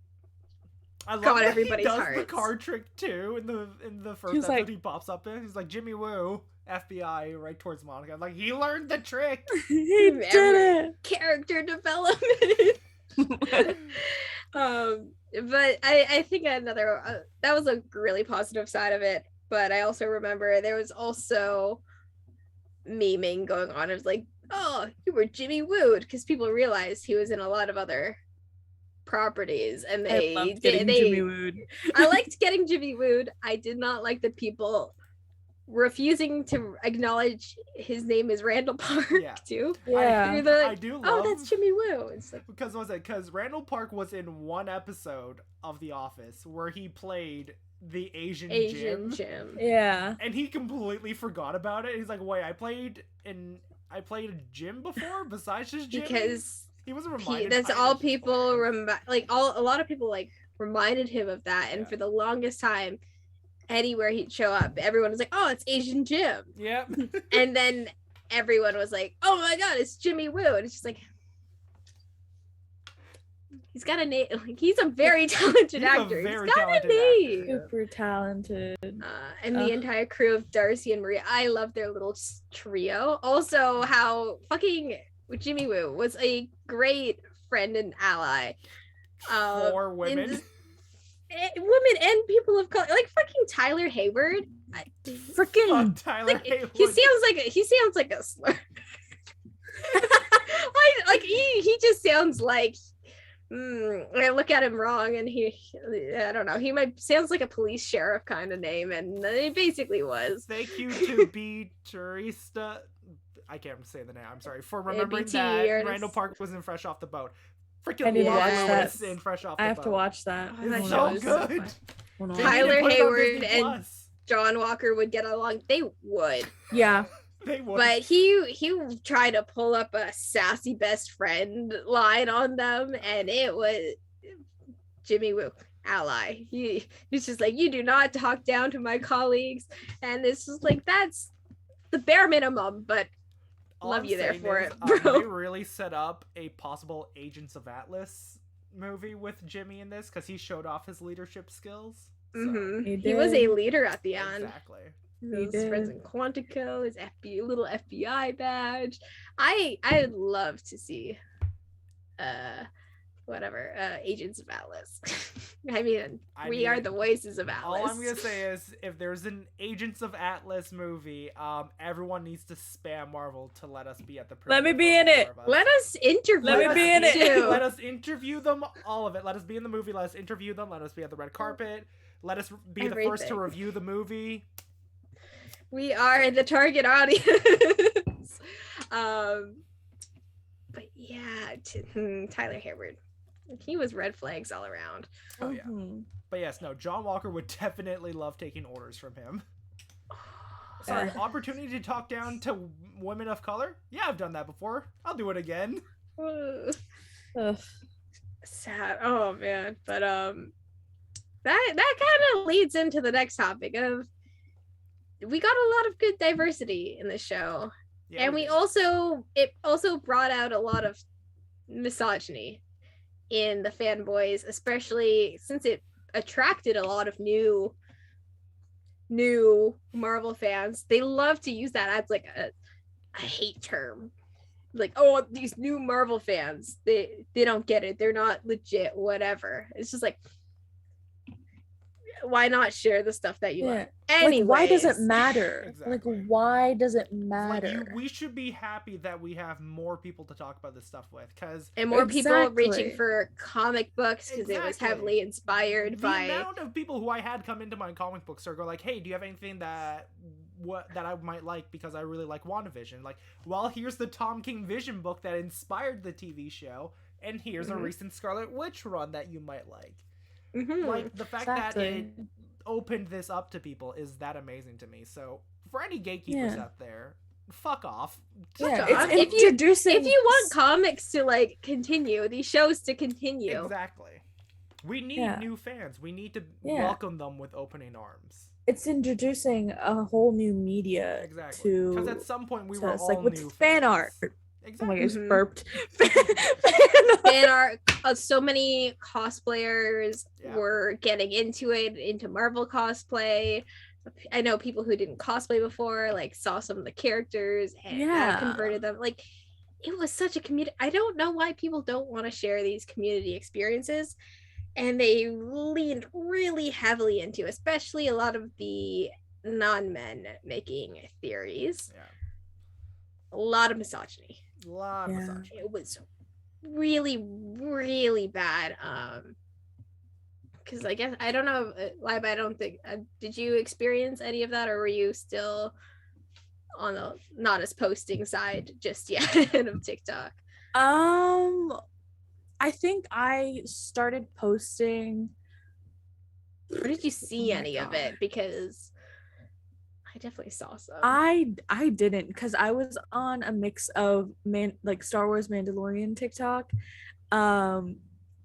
Got everybody's heart. He does the card trick too in the first episode he pops up in. He's like, Jimmy Woo, FBI, right towards Monica. I'm like, he learned the trick. He did it. Character development. But I think another that was a really positive side of it. But I also remember there was also memeing going on. It was like, oh, you were Jimmy Wooed, because people realized he was in a lot of other properties, and they Jimmy Wooed. I liked getting Jimmy Wooed. I did not like the people refusing to acknowledge his name is Randall Park too. Yeah, I do love. Oh, that's Jimmy Woo. It's like, because Randall Park was in one episode of The Office where he played the Asian Jim. Yeah, and he completely forgot about it. He's like, wait, I played a Jim before besides just Jim, because he wasn't reminded. That's all people remember. Like a lot of people like reminded him of that, and for the longest time, anywhere he'd show up, everyone was like, oh, it's Asian Jim. Yep. And then everyone was like, oh my god, it's Jimmy Woo. And it's just like, he's got a name. Like, he's a very talented actor. He's got a name. Super talented. And the entire crew of Darcy and Maria, I love their little trio. Also, how fucking Jimmy Woo was a great friend and ally. For women. Women and people of color, like fucking Tyler Hayward. Tyler Hayward. He sounds like a slur. He just sounds like. I look at him wrong, and I don't know. He sounds like a police sheriff kind of name, and it basically was. Thank you to B. Turista. I can't say the name. I'm sorry for remembering that Randall Park was in Fresh Off the Boat. Freaking love Lewis in Fresh Off the Boat. I have to watch that. It's so good. Tyler Hayward and John Walker would get along. They would. Yeah. They would. But he tried to pull up a sassy best friend line on them, and it was Jimmy Woo, ally. He's just like, you do not talk down to my colleagues, and it's just like, that's the bare minimum, but love you there for it, bro. They really set up a possible Agents of Atlas movie with Jimmy in this, because he showed off his leadership skills. So. He was a leader at the end. Exactly. His friends in Quantico, his little FBI badge. I'd love to see Agents of Atlas. I mean, we are the voices of Atlas. All I'm gonna say is, if there's an Agents of Atlas movie, everyone needs to spam Marvel to let us be at the. Let me be in it. Let us interview. Let me be in it. Let us interview them, all of it. Let us be in the movie. Let us interview them. Let us be at the red carpet. Let us be the first to review the movie. We are the target audience. But yeah, Tyler Hayward. He was red flags all around. Oh yeah. But yes, no, John Walker would definitely love taking orders from him. Sorry, opportunity to talk down to women of color? Yeah, I've done that before. I'll do it again. Ugh. Sad. Oh man. But that kind of leads into the next topic of we got a lot of good diversity in the show. Yeah, and did. it also brought out a lot of misogyny in the fanboys, especially since it attracted a lot of new Marvel fans. They love to use that as like a hate term. Like, oh, these new Marvel fans, they don't get it. They're not legit, whatever. It's just like, why not share the stuff that you like? Anyways. Like, why does it matter? Exactly. Like, why does it matter? Like, we should be happy that we have more people to talk about this stuff with, and more people reaching for comic books because it was heavily inspired by the amount of people who I had come into my comic book circle. Like, hey, do you have anything that I might like because I really like WandaVision? Like, well, here's the Tom King Vision book that inspired the TV show, and here's a recent Scarlet Witch run that you might like. Like, the fact that it opened this up to people is that amazing to me. So for any gatekeepers out there, fuck off. It's introducing. If you want comics to like continue, these shows to continue, exactly. We need new fans. We need to welcome them with opening arms. It's introducing a whole new media. Exactly. To because at some point we were all like with new fan art. Exactly. Oh my gosh, burped. Fan art. So many cosplayers were getting into Marvel cosplay. I know people who didn't cosplay before, like, saw some of the characters and converted them. Like, it was such a community. I don't know why people don't want to share these community experiences, and they leaned really heavily into, especially a lot of the non-men making theories. A lot of misogyny. It was really, really bad. Because I guess, I don't know, Laiba, I don't think, did you experience any of that, or were you still on the not as posting side just yet of TikTok? I think I started posting. Or did you see any of it? Because I definitely saw some. I didn't, because I was on a mix of like Star Wars Mandalorian TikTok,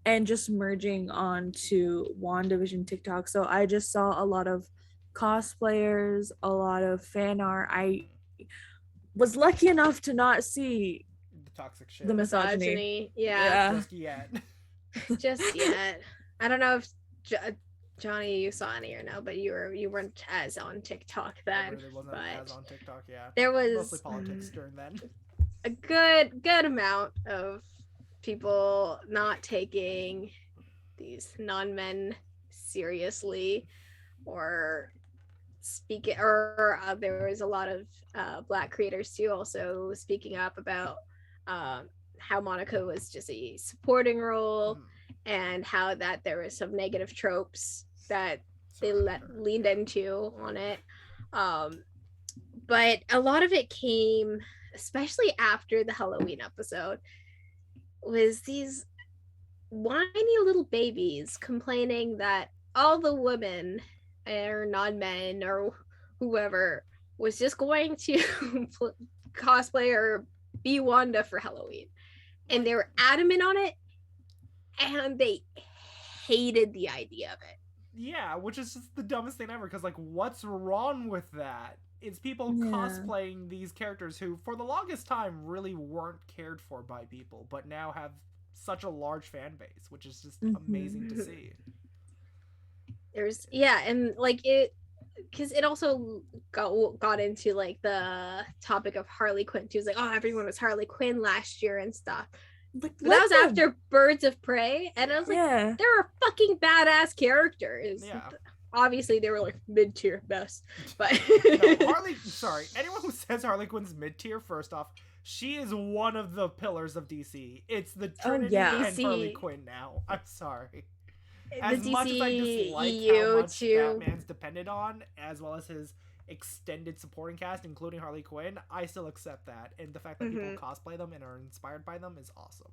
and just merging onto WandaVision TikTok. So I just saw a lot of cosplayers, a lot of fan art. I was lucky enough to not see the toxic shit, the misogyny. Just yet. Just yet. I don't know if Johnny, you saw any or no, but you weren't as on TikTok then. I really wasn't as on TikTok, there was mostly politics during then. A good amount of people not taking these non-men seriously, or speaking, or there was a lot of Black creators too also speaking up about how Monica was just a supporting role, and how that there was some negative tropes that they leaned into on it. But a lot of it came, especially after the Halloween episode, was these whiny little babies complaining that all the women or non-men or whoever was just going to cosplay or be Wanda for Halloween. And they were adamant on it, and they hated the idea of it. Yeah, which is just the dumbest thing ever, because, like, what's wrong with that? It's people cosplaying these characters who, for the longest time, really weren't cared for by people, but now have such a large fan base, which is just amazing to see. There's, and, like, it, because it also got into, like, the topic of Harley Quinn. She was like, oh, everyone was Harley Quinn last year and stuff. But that was after Birds of Prey, and I was like, there are fucking badass characters. Obviously they were like mid-tier best, but no, anyone who says Harley Quinn's mid-tier, first off, she is one of the pillars of DC. It's the Trinity and Harley Quinn now. I'm sorry. As much as I dislike how much Batman's depended on, as well as his extended supporting cast, including Harley Quinn, I still accept that, and the fact that people cosplay them and are inspired by them is awesome.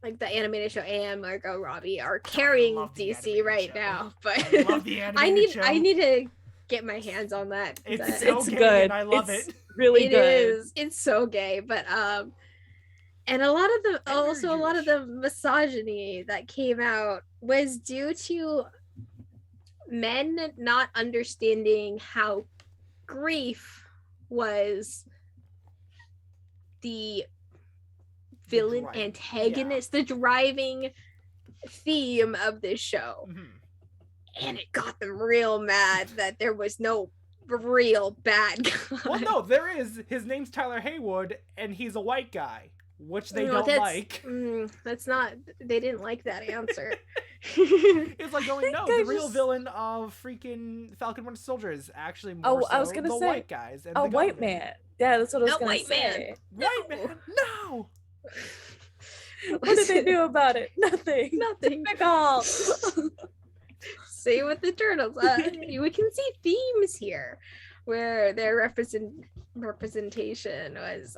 Like the animated show and Margot Robbie are carrying DC right now, but I love the animated show. I need to get my hands on that. It's That- so It's gay good. and I love It's it. really it good. is. It's so gay, but and a lot of the And very also a lot of Jewish. the misogyny that came out was due to men not understanding how grief was the villain driving- antagonist, the driving theme of this show. Mhm. And it got them real mad that there was no real bad guy. Well, no, there is. His name's Tyler Haywood, and he's a white guy, which they No, don't that's- like. That's not. They didn't like that answer. It's like going, think no, I the real just- villain of freaking Falcon Winter Soldier is actually more Oh, so I was gonna the say, white guys. And A the white government. man. Yeah, that's what I was A gonna white man. say. White No. man, no! What did they do about it? Nothing. Nothing. Typical. Same with the turtles. We can see themes here where their representation was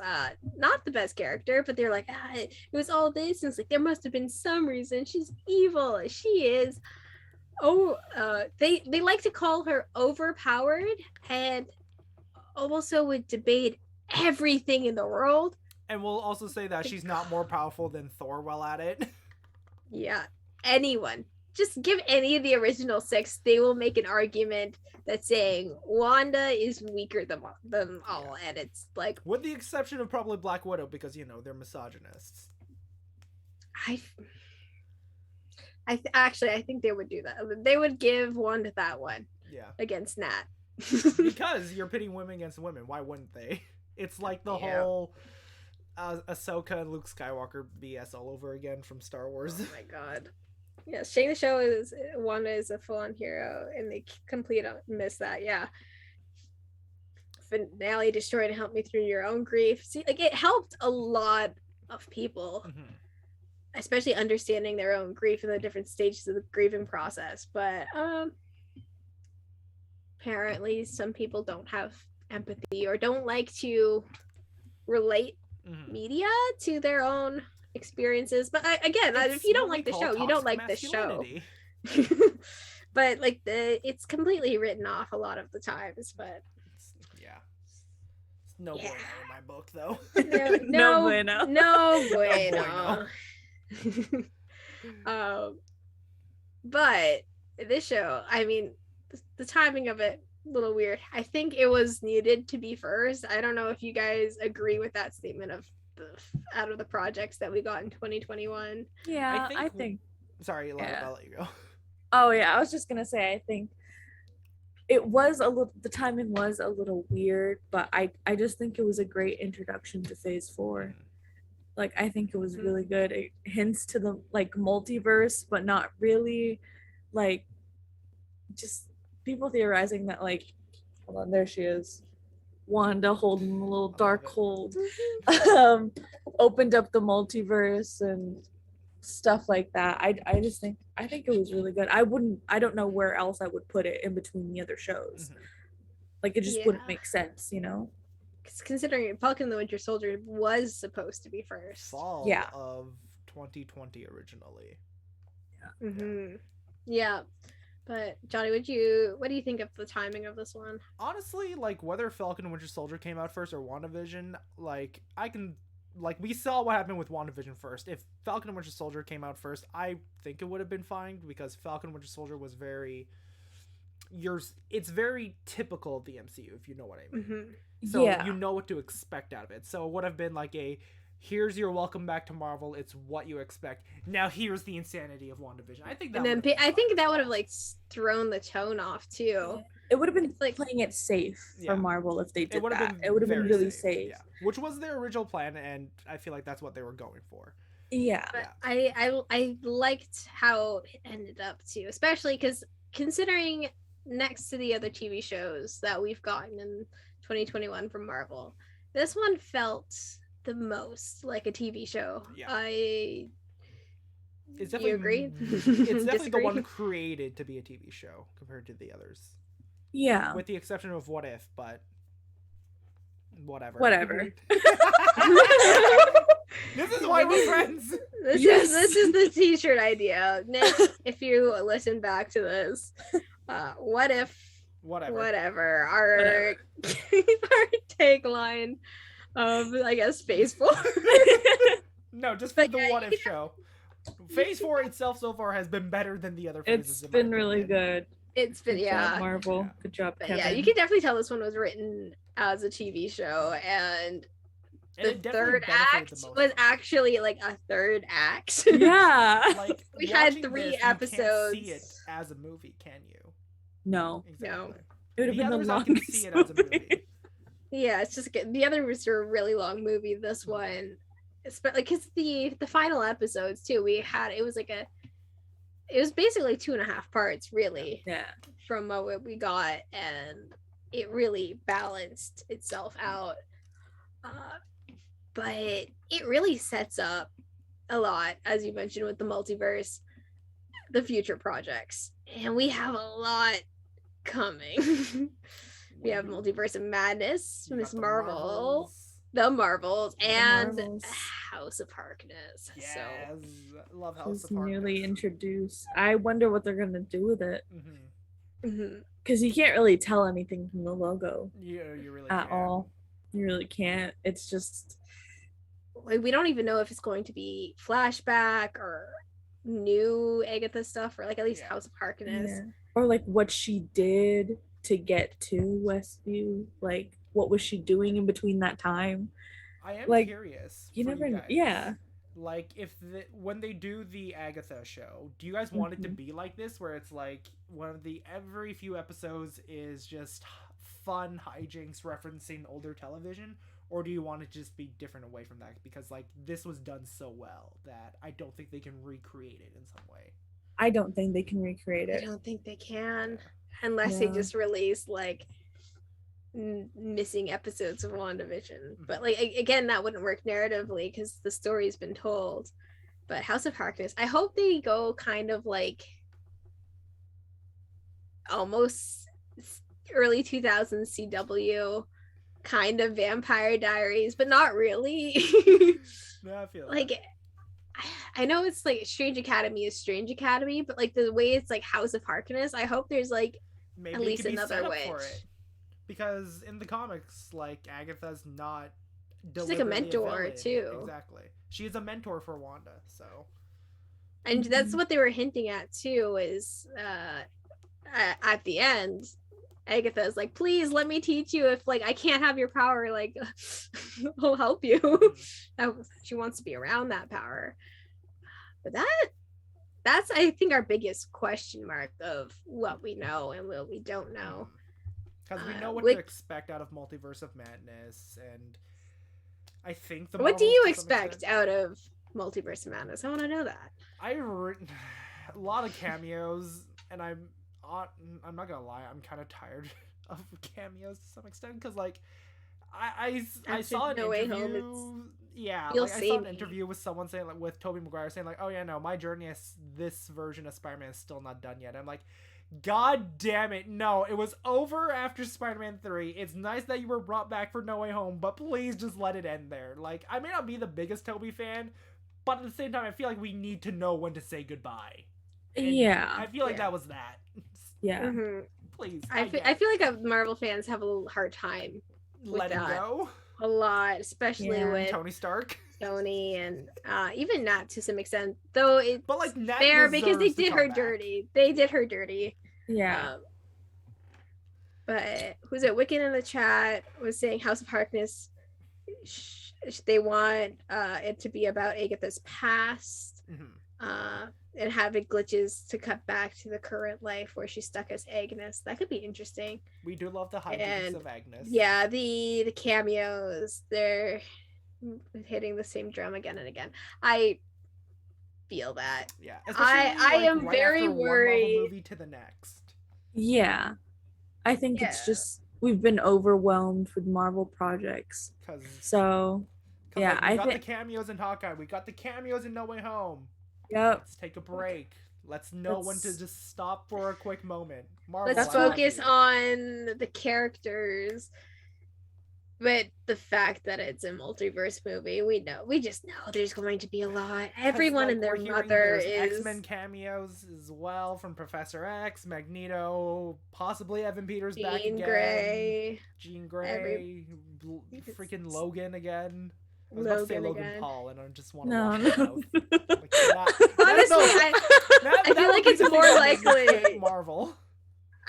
not the best character, but they're like, it was all this. And it's like there must have been some reason she's evil. She is. They like to call her overpowered, and also would debate everything in the world. And we'll also say that she's not more powerful than Thor while at it. Yeah, anyone. Just give any of the original six, they will make an argument that's saying Wanda is weaker than all, and it's like With the exception of probably Black Widow, because, you know, they're misogynists. I think they would do that. They would give Wanda that one Yeah. against Nat. Because you're pitting women against women. Why wouldn't they? It's like the Yeah. whole Ahsoka and Luke Skywalker BS all over again from Star Wars. Oh my god. Yeah, Shane the Show is Wanda is a full-on hero, and they complete miss that. Yeah. Finale destroyed and helped me through your own grief. See, like it helped a lot of people, Mhm. especially understanding their own grief and the different stages of the grieving process. But apparently some people don't have empathy or don't like to relate Mhm. media to their own experiences. But again, It's if you don't what like we the call show, you don't toxic like the show. masculinity. But like it's completely written off a lot of the times. But Yeah. It's no Yeah. bueno in my book, though. No bueno. No bueno. But this show, I mean, the timing of it a little weird. I think it was needed to be first. I don't know if you guys agree with that statement of out of the projects that we got in 2021. Yeah, I I think- think. Sorry, Laiba, Yeah. I'll let you go. Oh yeah, I was just gonna say I think it was a little. The timing was a little weird, but I just think it was a great introduction to Phase 4. Like I think it was really good. It hints to the like multiverse, but not really. Like just people theorizing that like, hold on, there she is, Wanda holding a little dark it. hold, opened up the multiverse and stuff like that. I just think it was really good. I don't know where else I would put it in between the other shows. Mhm. Like it just wouldn't Yeah. make sense, you know? Considering Falcon and the Winter Soldier was supposed to be first. Fall Yeah. of 2020 originally. Yeah. But Johnny, what do you think of the timing of this one? Honestly, like whether Falcon and Winter Soldier came out first or WandaVision, like I can like we saw what happened with WandaVision first. If Falcon and Winter Soldier came out first, I think it would have been fine because Falcon and Winter Soldier was it's very typical of the MCU, if you know what I mean. So yeah. you know what to expect out of it. So it would have been like here's your welcome back to Marvel. It's what you expect. Now here's the insanity of WandaVision. I think that And then would have been I think fine. that would have like thrown the tone off too. It would have been Like- playing it safe Yeah. for Marvel if they did would have that. It would have been very really safe. Yeah. Which was their original plan, and I feel like that's what they were going for. Yeah. But Yeah. I liked how it ended up too, especially because considering next to the other TV shows that we've gotten in 2021 from Marvel, this one felt the most like a TV show. Yeah. It's Do definitely you agree? It's definitely the Disagree? one created to be a TV show compared to the others, Yeah. with the exception of What If, but whatever. Whatever. This is why we're friends. Yes. This is the t-shirt idea. Nick, if you listen back to this, what if Whatever. Our Whatever. our tagline of, I guess, Phase 4. No, just But the yeah, What If show. Phase 4 itself so far has been better than the other phases. It's in my been really opinion. good. It's been Good job, yeah. Marvel. Yeah. Good job, But Kevin. yeah, you can definitely tell this one was written as a TV show, and And the it definitely third benefited act the most was from it. actually like a third act. Yeah. Like, We had watching 3 this, episodes. You can't see it as a movie, can you? No. Exactly. It would have The been the others I longest can see it as a movie. Yeah, it's just the other was a really long movie. This Mm-hmm. one, like, cause the final episodes too. It was basically 2.5 parts, really, Yeah. from what we got, and it really balanced itself out. But it really sets up a lot, as you mentioned, with the multiverse, the future projects, and we have a lot coming. We have Multiverse of Madness, You Miss got the Marvel, Marvels. the Marvels, and Marvels. House of Harkness. Yes, So love House Just of Harkness. newly introduced. I wonder what they're gonna do with it. mhm. Because you can't really tell anything from the logo You really at can't. all. You really can't. It's just Like, we don't even know if it's going to be flashback or new Agatha stuff, or like at least Yeah. House of Harkness. yeah. Or like what she did to get to Westview. Like what was she doing in between that time? I am Like, curious. you for never you know. guys. Yeah. Like, when they do the Agatha show, do you guys want it to be like this, where it's like one of the every few episodes is just fun hijinks referencing older television, or do you want it to just be different away from that? Because like this was done so well that I don't think they can recreate it in some way. I don't think they can recreate I it. don't think they can, Yeah. unless they No. just release like missing episodes of WandaVision. But like again, that wouldn't work narratively because the story's been told. But House of Harkness, I hope they go kind of like almost early 2000s CW kind of Vampire Diaries, but not really. No, I feel like that. I know it's like Strange Academy is Strange Academy, but like the way it's like House of Harkness, I hope there's like Maybe at it least could be another set up witch. for it. Because in the comics, like Agatha's not. She's like a deliberately mentor, villain. too. Exactly, she is a mentor for Wanda. So. And that's what they were hinting at too, is at the end, Agatha's like, please let me teach you. If like I can't have your power, like I'll help you. She wants to be around that power. But that's I think our biggest question mark of what we know and what we don't know. Because we know what like- to expect out of Multiverse of Madness, and I think the. What do Marvels, you to some expect extent- out of Multiverse of Madness? I want to know that. a lot of cameos, and I'm not gonna lie, I'm kind of tired of cameos to some extent, because like I After saw an No Way Home, interview. Yeah, You'll like I see saw an me. interview with someone saying, like, with Tobey Maguire saying like, oh yeah, no, my journey as this version of Spider-Man is still not done yet. I'm like, God damn it, no, it was over after Spider-Man 3. It's nice that you were brought back for No Way Home, but please just let it end there. Like, I may not be the biggest Tobey fan, but at the same time, I feel like we need to know when to say goodbye. And Yeah. I feel like Yeah. that was that. Yeah. Mhm. Please. I feel like Marvel fans have a little hard time let him that. go. a lot, especially Yeah. with Tony Stark. Tony and even Nat to some extent, though it's But like Nat fair because they deserves to did come her back. dirty. They did her dirty. Yeah. But who's it? Wiccan in the chat was saying House of Harkness. They want it to be about Agatha's past, and having glitches to cut back to the current life where she's stuck as Agnes. That could be interesting. We do love the hijinks And, of Agnes. Yeah, the cameos, they're hitting the same drum again and again. I feel that. Yeah. I am very after worried. One Marvel movie to the next. Yeah. I think it's just we've been overwhelmed with Marvel projects. Because So yeah, like, we got I the think cameos in Hawkeye. We got the cameos in No Way Home. yep. Let's take a break. Let's know when to just stop for a quick moment. Marvel, Let's I love focus you. on the characters. But the fact that it's a multiverse movie, we just know there's going to be a lot. Everyone like, and their we're hearing mother there's is X-Men cameos as well from Professor X, Magneto, possibly Evan Peters back Jean again. Grey. Jean Grey, freaking Logan again. I was about to say Logan again. Paul, and I just want to No, watch no. both. Like, Honestly, I feel like it's more likely Marvel.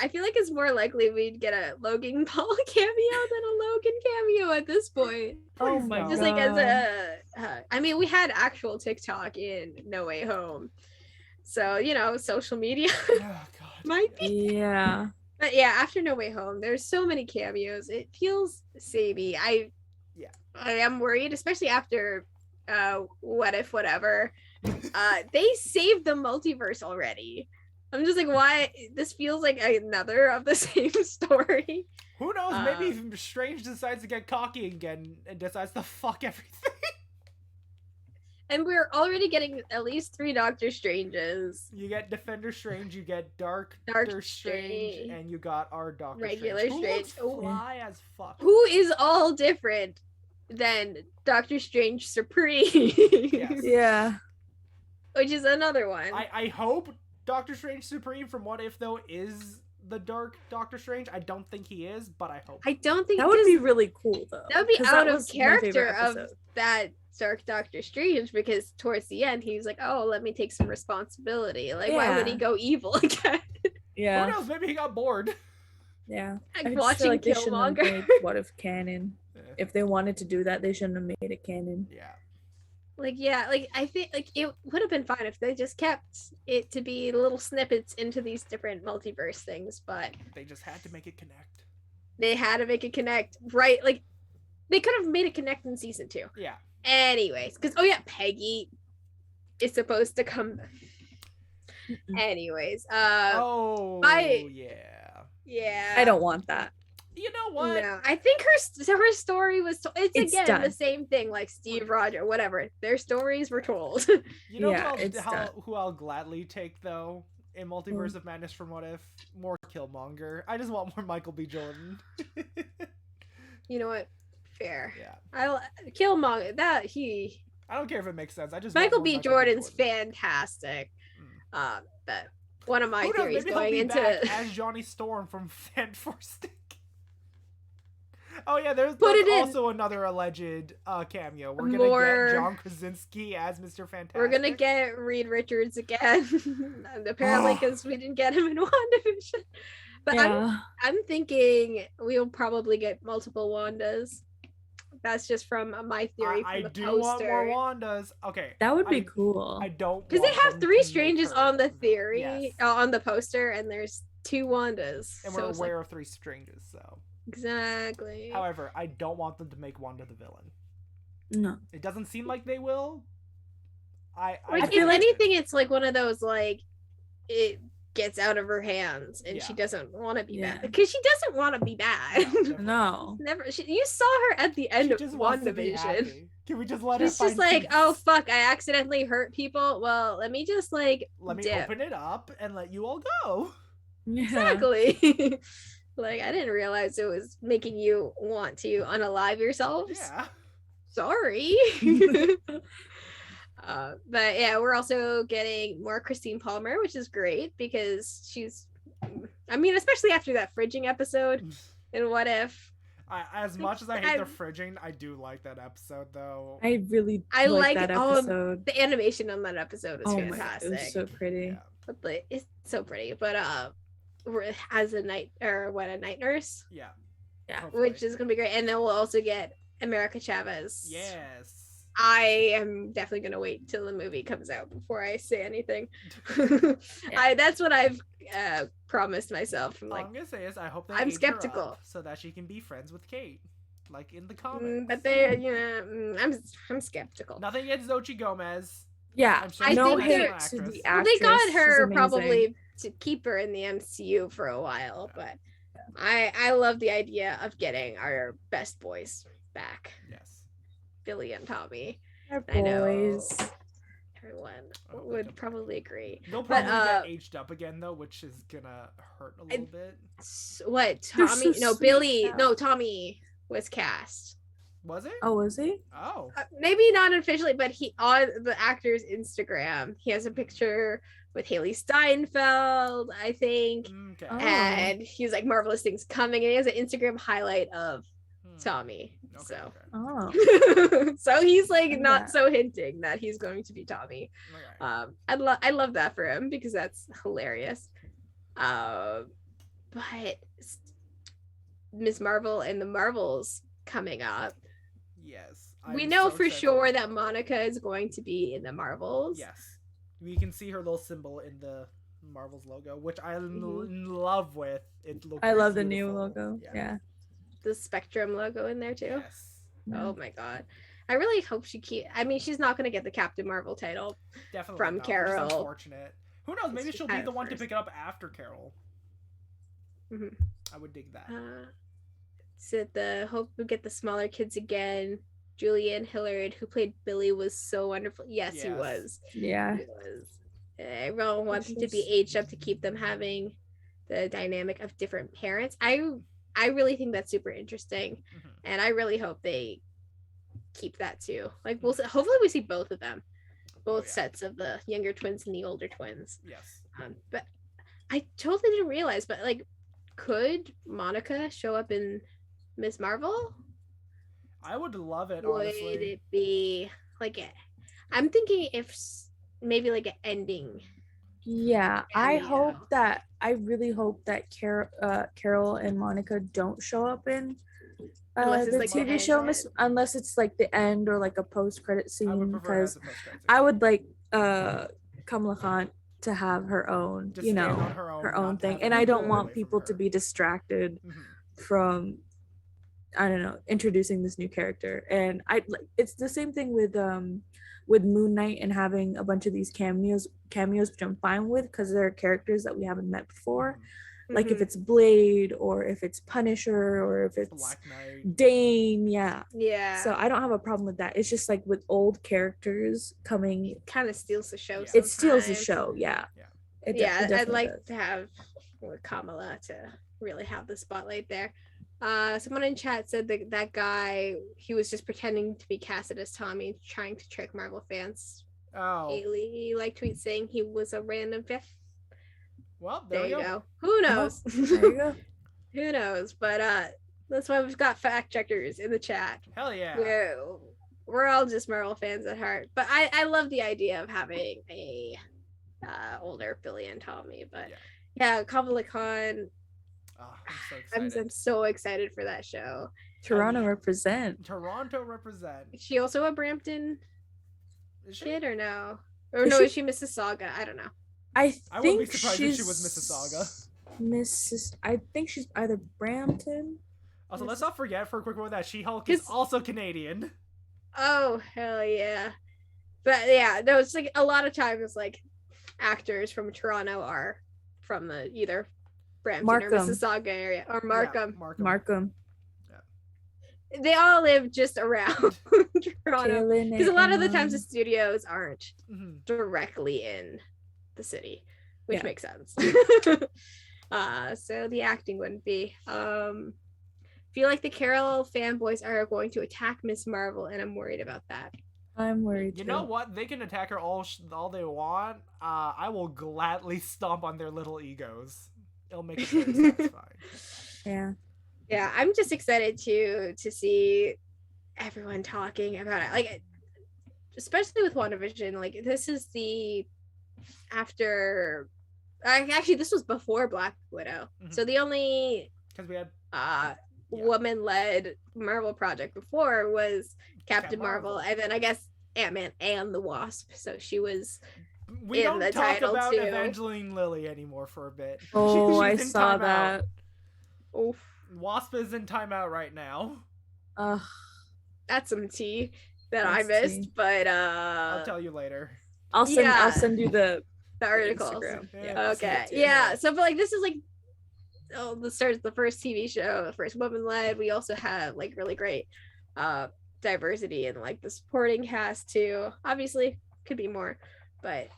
I feel like it's more likely we'd get a Logan Paul cameo than a Logan cameo at this point. Oh my god. Just like as a, I mean, we had actual TikTok in No Way Home, so you know, social media Oh god. might be. Yeah. But yeah, after No Way Home, there's so many cameos. It feels samey. I am worried, especially after What If Whatever. They saved the multiverse already. I'm just like, why? This feels like another of the same story. Who knows? Maybe Strange decides to get cocky again and decides to fuck everything. And we're already getting at least 3 Doctor Stranges. You get Defender Strange, you get Dark Strange, and you got our Doctor Regular Strange. Who looks fly as fuck. Who is all different than Doctor Strange Supreme. Yes. Yeah. Which is another one. I hope Doctor Strange Supreme from What If, though, is the Dark Doctor Strange. I don't think he is, but I hope. I don't think that would be really cool, though. That would be 'cause out that of was my character favorite of episode. that Dark Doctor Strange, because towards the end he's like, oh, let me take some responsibility. Like, why would he Yeah. go evil again? Yeah. Who knows? Maybe he got bored. Yeah. Like I just watching feel like they shouldn't have Killmonger. made What If canon. If they wanted to do that, they shouldn't have made it canon. Yeah. Like, yeah, like I think like it would have been fine if they just kept it to be little snippets into these different multiverse things, but They just had to make it connect. they had to make it connect, right? Like they could have made it connect in season 2. Yeah. Anyways, because oh yeah, Peggy is supposed to come. Anyways, yeah. I don't want that. You know what? No, I think her story was it's again done. the same thing, like Steve Rogers, whatever. Their stories were told. You know Yeah, it's done. who I'll gladly take, though, in Multiverse of Madness from What If? More Killmonger. I just want more Michael B. Jordan. You know what? Fair. Yeah. I Killmonger. I don't care if it makes sense. I just Michael want B. more Jordan's fantastic. But one of my Who knows? theories Maybe he'll going be into back as Johnny Storm from Fantastic. Oh yeah, there's also another alleged cameo. We're gonna get John Krasinski as Mr. Fantastic. We're gonna get Reed Richards again, and apparently because we didn't get him in WandaVision. But Yeah. I'm thinking we'll probably get multiple Wandas. That's just from my theory. I from the do poster. want more Wandas. Okay, That would be cool. I don't Because they want have them 3 to make Stranges her- on the theory, Yes. on the poster, and there's 2 Wandas. And So we're it's aware like, of 3 Stranges, so. exactly. However, I don't want them to make Wanda the villain. No. It doesn't seem like they will. I Like, feel if like- anything, it's like one of those like it gets out of her hands and she Yeah. doesn't want to be Yeah. bad because she doesn't want to be bad. No. Never. You saw her at the end She of just wants to be WandaVision. happy. Can we just let her She's find just like, peace? oh fuck, I accidentally hurt people. Well, let me just like Let me dip. open it up and let you all go. Yeah. Exactly. Like I didn't realize it was making you want to unalive yourselves. Yeah. Sorry. But yeah, we're also getting more Christine Palmer, which is great because she's, I mean, especially after that fridging episode in What If. As much as I hate the fridging, I do like that episode though. I really I like that all of episode. the animation on that episode was Oh my god, fantastic. it was so pretty. Yeah. But it's so pretty. But as a night nurse, Yeah. Yeah. Hopefully. which is gonna be great, and then we'll also get America Chavez. Yes. I am definitely gonna wait till the movie comes out before I say anything. That's what I've promised myself. I'm All like, I'm gonna say is I hope they I'm age her skeptical. up so that she can be friends with Kate, like in the comics. but they, I'm skeptical. Nothing against Zoe Gomez. Yeah. I'm sure I no think hate they're- to actress. the Well, actress. they got She's her amazing. probably to keep her in the MCU for a while, but I love the idea of getting our best boys back, Yes. Billy and Tommy. Our I know boys. everyone I hope they would come probably agree. They'll But, probably get aged up again though, which is gonna hurt a little bit. What They're Tommy? so No, sweet Billy. now. No, Tommy. was cast. Was it? Oh, was he? Oh. Maybe not officially, but he on the actor's Instagram, he has a picture with Haley Steinfeld, I think. Okay. Oh. And he's like marvelous things coming, and he has an Instagram highlight of Tommy. Okay, So okay. Oh. so he's like Love not that. so hinting that he's going to be Tommy. Okay. I love that for him because that's hilarious. But Ms. Marvel and the Marvels coming up. Yes. We I'm know so for excited sure that Monica is going to be in the Marvels. Yes. We can see her little symbol in the Marvel's logo, which I'm Mhm. in love with. It looks I love the new beautiful. logo. Yeah. The Spectrum logo in there too. Yes. Oh my god. I really hope I mean, she's not going to get the Captain Marvel title. Definitely From not, Carol. which is unfortunate. Who knows? Maybe She she'll had be it the one to first. pick it up after Carol. Mhm. I would dig that. So hope we get the smaller kids again. Julianne Hillard, who played Billy, was so wonderful. Yes, he Yes. was. Yeah. He was. Everyone wants them to be aged up to keep them having the dynamic of different parents. I really think that's super interesting, Mhm. and I really hope they keep that too. Like hopefully we see both of them, both Oh, yeah. sets of the younger twins and the older twins. Yes. But I totally didn't realize, but like, could Monica show up in Ms. Marvel? I would love it, Would honestly. it be like I'm thinking if maybe like an ending. Yeah, Cameo. I really hope that Carol and Monica don't show up in Unless it's the like the TV end show, end. unless it's like the end or like a post-credit I would scene, prefer it as because a post-credit scene. I would like Kamala Khan to have her own, Just stand on her own, not to thing, have and I anything don't taken want away from people to her. be distracted Mhm. from, I don't know, introducing this new character. And it's the same thing with Moon Knight and having a bunch of these cameos, which I'm fine with because they're characters that we haven't met before. Like if it's Blade or if it's Punisher or if it's Black Knight. Dane, yeah. Yeah. So I don't have a problem with that. It's just like with old characters coming, It kind of steals the show. Yeah. it steals the sometimes. show. Yeah. Yeah. It I'd definitely like does. to have Kamala to really have the spotlight there. Someone in chat said that guy, he was just pretending to be casted as Tommy, trying to trick Marvel fans. Oh. Haley like tweet saying he was a random fifth. Well, There there you we go. Who knows? There you go. Who knows? But that's why we've got fact checkers in the chat. Hell yeah. We're all just Marvel fans at heart. But I love the idea of having a older Billy and Tommy. But yeah, Kamala Khan. Oh, I'm so excited. I'm so excited for that show. Toronto represent. Toronto represent. Is she also a Brampton Is she? kid or no? Or Is no, she? is she Mississauga? I don't know. I wouldn't be think surprised she's if she was Mississauga. I think she's either Brampton. Also, let's not forget for a quick moment that She-Hulk is also Canadian. Oh, hell yeah. But yeah, no, it's like a lot of times like actors from Toronto are from the either Brampton Markham. or Mississauga area or Markham. Yeah, Markham. They all live just around Toronto. Because a lot of the times the Kaylin. studios aren't Mhm. directly in the city, which Yeah. makes sense. So the acting wouldn't be. Feel like the Carol fanboys are going to attack Miss Marvel, and I'm worried about that. I'm worried You too. know what? They can attack her all they want. I will gladly stomp on their little egos. It'll make it very satisfying. Yeah. Yeah, I'm just excited to see everyone talking about it. Like, especially with WandaVision, like this is the after. Actually, this was before Black Widow. Mhm. So the only Because we had woman-led Marvel project before was Captain Marvel. Marvel, and then I guess Ant-Man and the Wasp. So she was we in don't the talk title, about too. Evangeline Lilly anymore for a bit. Oh, I She's in saw timeout. that. oof. Wasp is in timeout right now. Ugh. That's some tea that I That's missed, tea. but I'll tell you later. I'll send you the articles. Instagram. Yeah. Okay, too. yeah. So, but like, this is like, the start of the first TV show, the first woman-led. We also have like really great diversity in like the supporting cast too. Obviously, could be more, but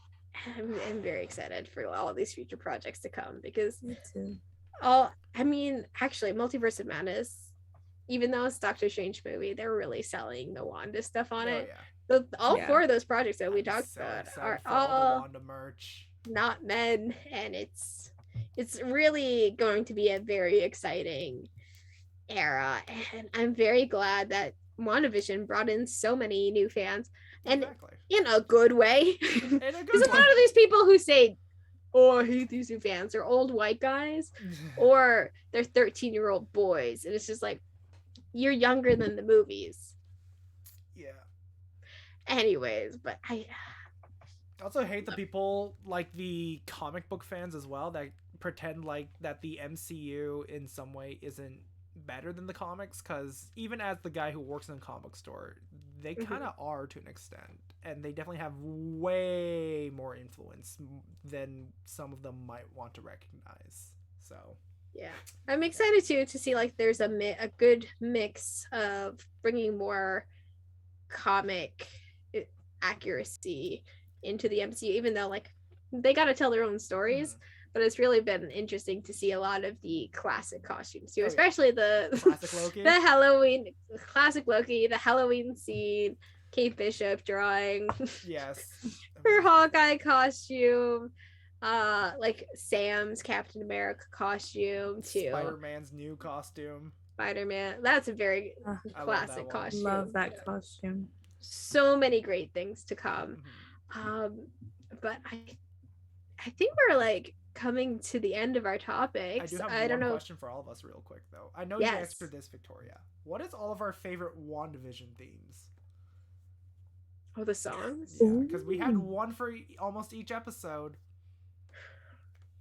I'm very excited for all of these future projects to come because Me too. actually, Multiverse of Madness even though it's Doctor Strange movie, they're really selling the Wanda stuff on Oh it. yeah. All Yeah. 4 of those projects that we I'm talked so about excited are for all the all Wanda merch. not men, and it's really going to be a very exciting era, and I'm very glad that WandaVision brought in so many new fans, and Exactly. in a good way. In a Because good a lot way. of these people who say, "Oh, I hate these new fans," are old white guys, or they're 13-year-old boys, and it's just like, you're younger than the movies. Yeah. Anyways, but I also hate the people like the comic book fans as well that pretend like that the MCU in some way isn't better than the comics, because even as the guy who works in a comic store, they kind of are to an extent, and they definitely have way more influence than some of them might want to recognize. So yeah, I'm excited too to see like there's a good mix of bringing more comic accuracy into the MCU, even though like they got to tell their own stories. But it's really been interesting to see a lot of the classic costumes too, especially the classic Loki, the Halloween classic Loki, the Halloween scene, Kate Bishop drawing, yes, her Hawkeye costume, like Sam's Captain America costume too, Spider-Man's new costume. Spider-Man, that's a very classic costume. Love that costume. So many great things to come. But I think we're like coming to the end of our topics. I do have one question for all of us real quick though. I know you answered this, Victoria. What is all of our favorite WandaVision themes? Oh, the songs? Yeah, because we had one for almost each episode.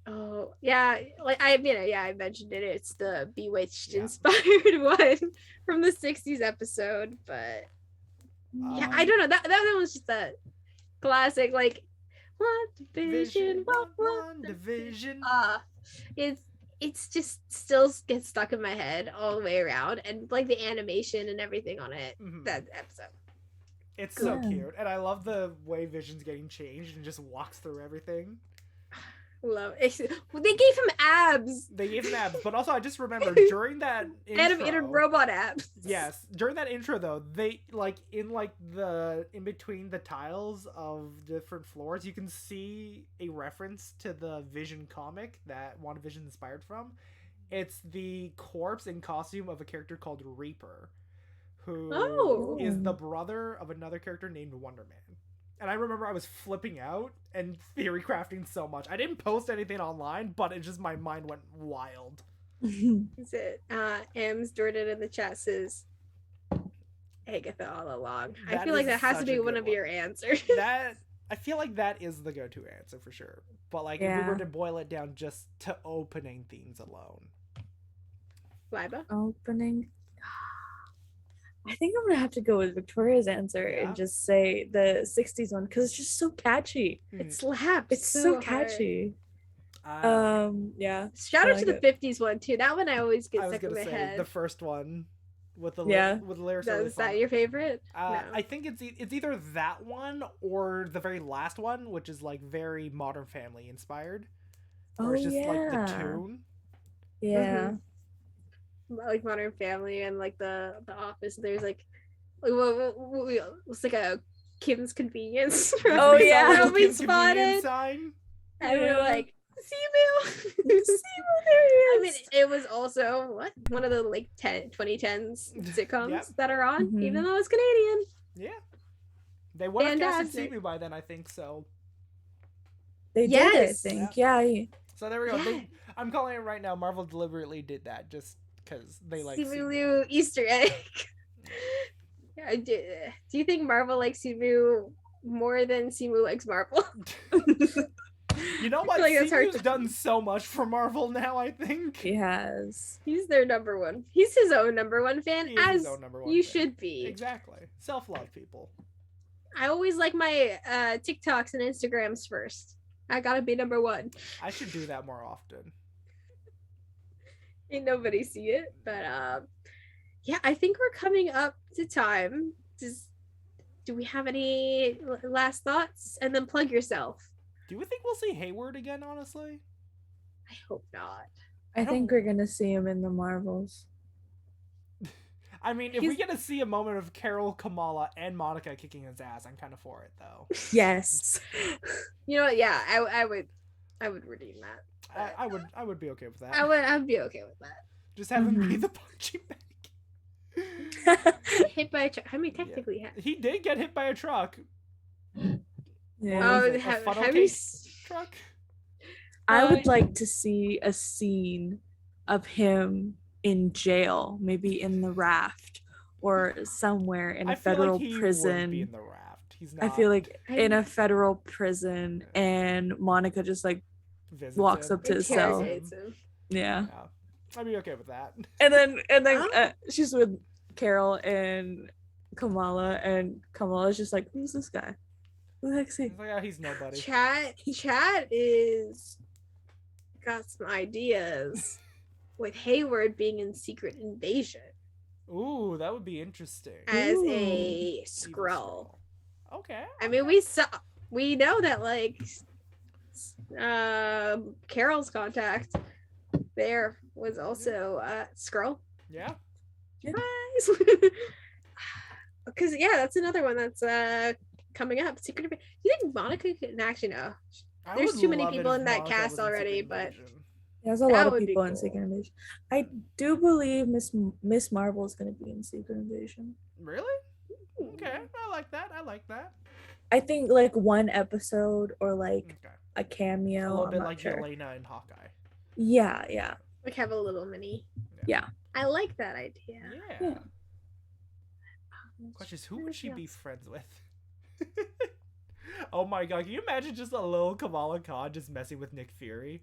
Oh yeah, like I mentioned it. It's the Bewitched inspired one from the '60s episode, but yeah, I don't know. That one was just a classic, like WandaVision, WandaVision. It's just still gets stuck in my head all the way around, and like the animation and everything on it. That episode. It's so cute, and I love the way Vision's getting changed and just walks through everything. Love it. They gave him abs. But also I just remember during that intro, animated robot abs. Yes, during that intro though, they like in between the tiles of different floors, you can see a reference to the Vision comic that WandaVision inspired from. It's the corpse and costume of a character called Reaper, who is the brother of another character named Wonder Man. And I remember I was flipping out and theory crafting so much. I didn't post anything online, but it just, my mind went wild. Is it? M's Jordan in the chat says, Agatha all along. I feel like that has to be one of your answers. I feel like that is the go-to answer for sure. But like, if we were to boil it down just to opening themes alone. Laiba? Opening. I think I'm gonna have to go with Victoria's answer and just say the '60s one because it's just so catchy. It slaps. It's so catchy. Yeah. Shout out to the '50s one too. That one I always get stuck in my head. The first one with the with the lyrics. Is that your favorite? No. I think it's either that one or the very last one, which is like very Modern Family inspired. Or it's just like the tune. Yeah. Like Modern Family and like the Office. There's like it's like a Kim's Convenience. Oh yeah, we spotted. Sign. And we're like, Simu. Simu, there he is. I mean, it was also one of the like 2010s sitcoms that are on, even though it's Canadian. Yeah, they would have casted Simu by then, I think so. They did, I think. Yeah. So there we go. Yeah. I'm calling it right now. Marvel deliberately did that just because they like Simu Easter egg. Do you think Marvel likes Simu more than Simu likes Marvel? You know what? Like Simu's done so much for Marvel now, I think. He has. He's their number one. He's his own number one fan, as you should be. Exactly. Self-love, people. I always like my TikToks and Instagrams first. I gotta be number one. I should do that more often. Ain't nobody see it, but yeah, I think we're coming up to time. Do we have any last thoughts? And then plug yourself. Do we think we'll see Hayward again, honestly? I hope not. I think we're gonna see him in the Marvels. I mean, if we get to see a moment of Carol, Kamala, and Monica kicking his ass, I'm kind of for it, though. Yes. You know what? Yeah, I would redeem that. I would be okay with that. I'd be okay with that. Just have him be the punching bag. Hit by a truck. I mean, technically, he did get hit by a truck. Yeah. A funnel cake truck. I would like to see a scene of him in jail, maybe in the raft or somewhere in a federal prison. Be in the raft. He's not. I feel like in a federal prison, and Monica just like walks up to his cell. Yeah. I'd be okay with that. And then she's with Carol and Kamala, and Kamala's just like, who's this guy? Who the heck's he? He's like, oh, he's nobody. Chat is got some ideas with Hayward being in Secret Invasion. Ooh, that would be interesting. As a Skrull. Okay. I mean, we know that like Carol's contact there was also Skrull. Yeah. Because that's another one that's coming up. Secret Invasion. Do you think Monica can actually know? There's too many people in that cast already, but there's a lot of people in Secret Invasion. I do believe Miss Marvel is going to be in Secret Invasion. Really? Okay, I like that. I think like one episode or like a cameo. A little bit like Yelena and Hawkeye. Yeah. Like have a little mini. Yeah. I like that idea. Yeah. Question is, who would she be friends with? Oh my god, can you imagine just a little Kamala Khan just messing with Nick Fury?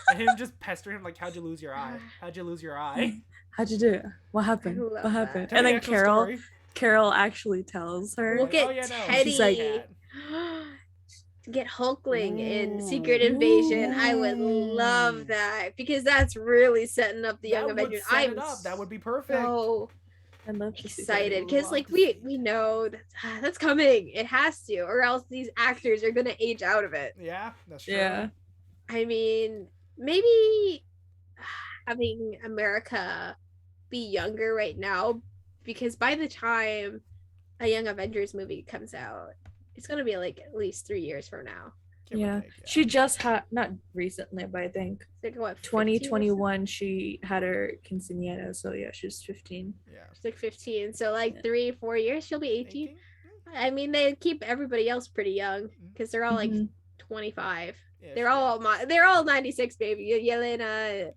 And him just pestering him like, how'd you lose your eye? How'd you lose your eye? How'd you do it? What happened? What happened? Tell And me then the actual story. Carol actually tells her. We'll get Teddy. She's like, to get Hulkling in Secret Invasion. I would love that because that's really setting up the Young Avengers. That would be perfect. So I'm excited because like we know that's coming. It has to, or else these actors are gonna age out of it. Yeah, that's true. Yeah. I mean, maybe having America be younger right now, because by the time a Young Avengers movie comes out, it's gonna be like at least 3 years from now. Yeah. She just had, not recently, but I think like, what, 2021 she had her quinceañera, so yeah, she's 15. Yeah, she's like 15, so like 3-4 years she'll be 18. I mean, they keep everybody else pretty young because they're all like 25. They're all 96, baby. Yelena,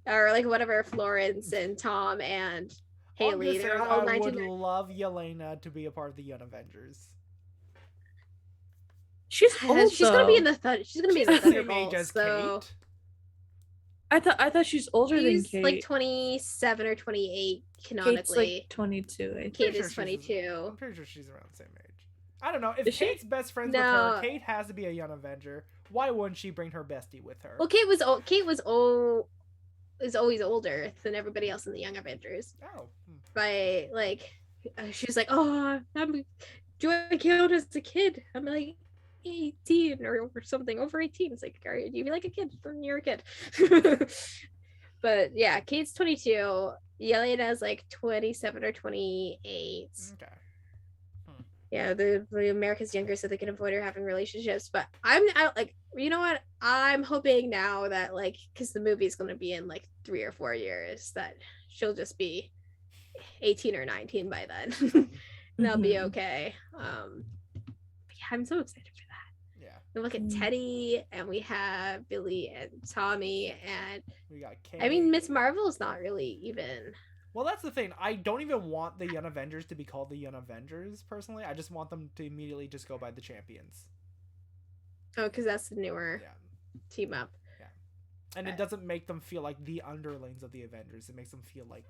or like whatever, Florence and Tom and Haley. They're all 19. I would love Yelena to be a part of the Young Avengers. She's old. She's gonna be in the. She's gonna be in the Thunderbolts. So I thought she's older than Kate. She's like 27 or 28 canonically. Kate's like 22. Kate is 22. I'm pretty sure she's around the same age. I don't know. If Kate's best friends with her, Kate has to be a Young Avenger. Why wouldn't she bring her bestie with her? Well, Kate was always older than everybody else in the Young Avengers. Oh. By like, she was like, "Oh, I'm joined Kate as a kid. I'm like 18 or something, over 18." It's like, are you like a kid when you're a kid? But yeah, Kate's 22. Yelena's like 27 or 28. Okay. Yeah, the America's younger, so they can avoid her having relationships. But I like, you know what? I'm hoping now that like, because the movie's gonna be in like 3 or 4 years, that she'll just be 18 or 19 by then. And that'll be okay. But yeah, I'm so excited for that. Yeah. We look at Teddy, and we have Billy and Tommy, and we got Kate. I mean, Miss Marvel's not really even. Well, that's the thing. I don't even want the Young Avengers to be called the Young Avengers, personally. I just want them to immediately just go by the Champions. Oh, because that's the newer team up. Yeah. And it doesn't make them feel like the underlings of the Avengers. It makes them feel like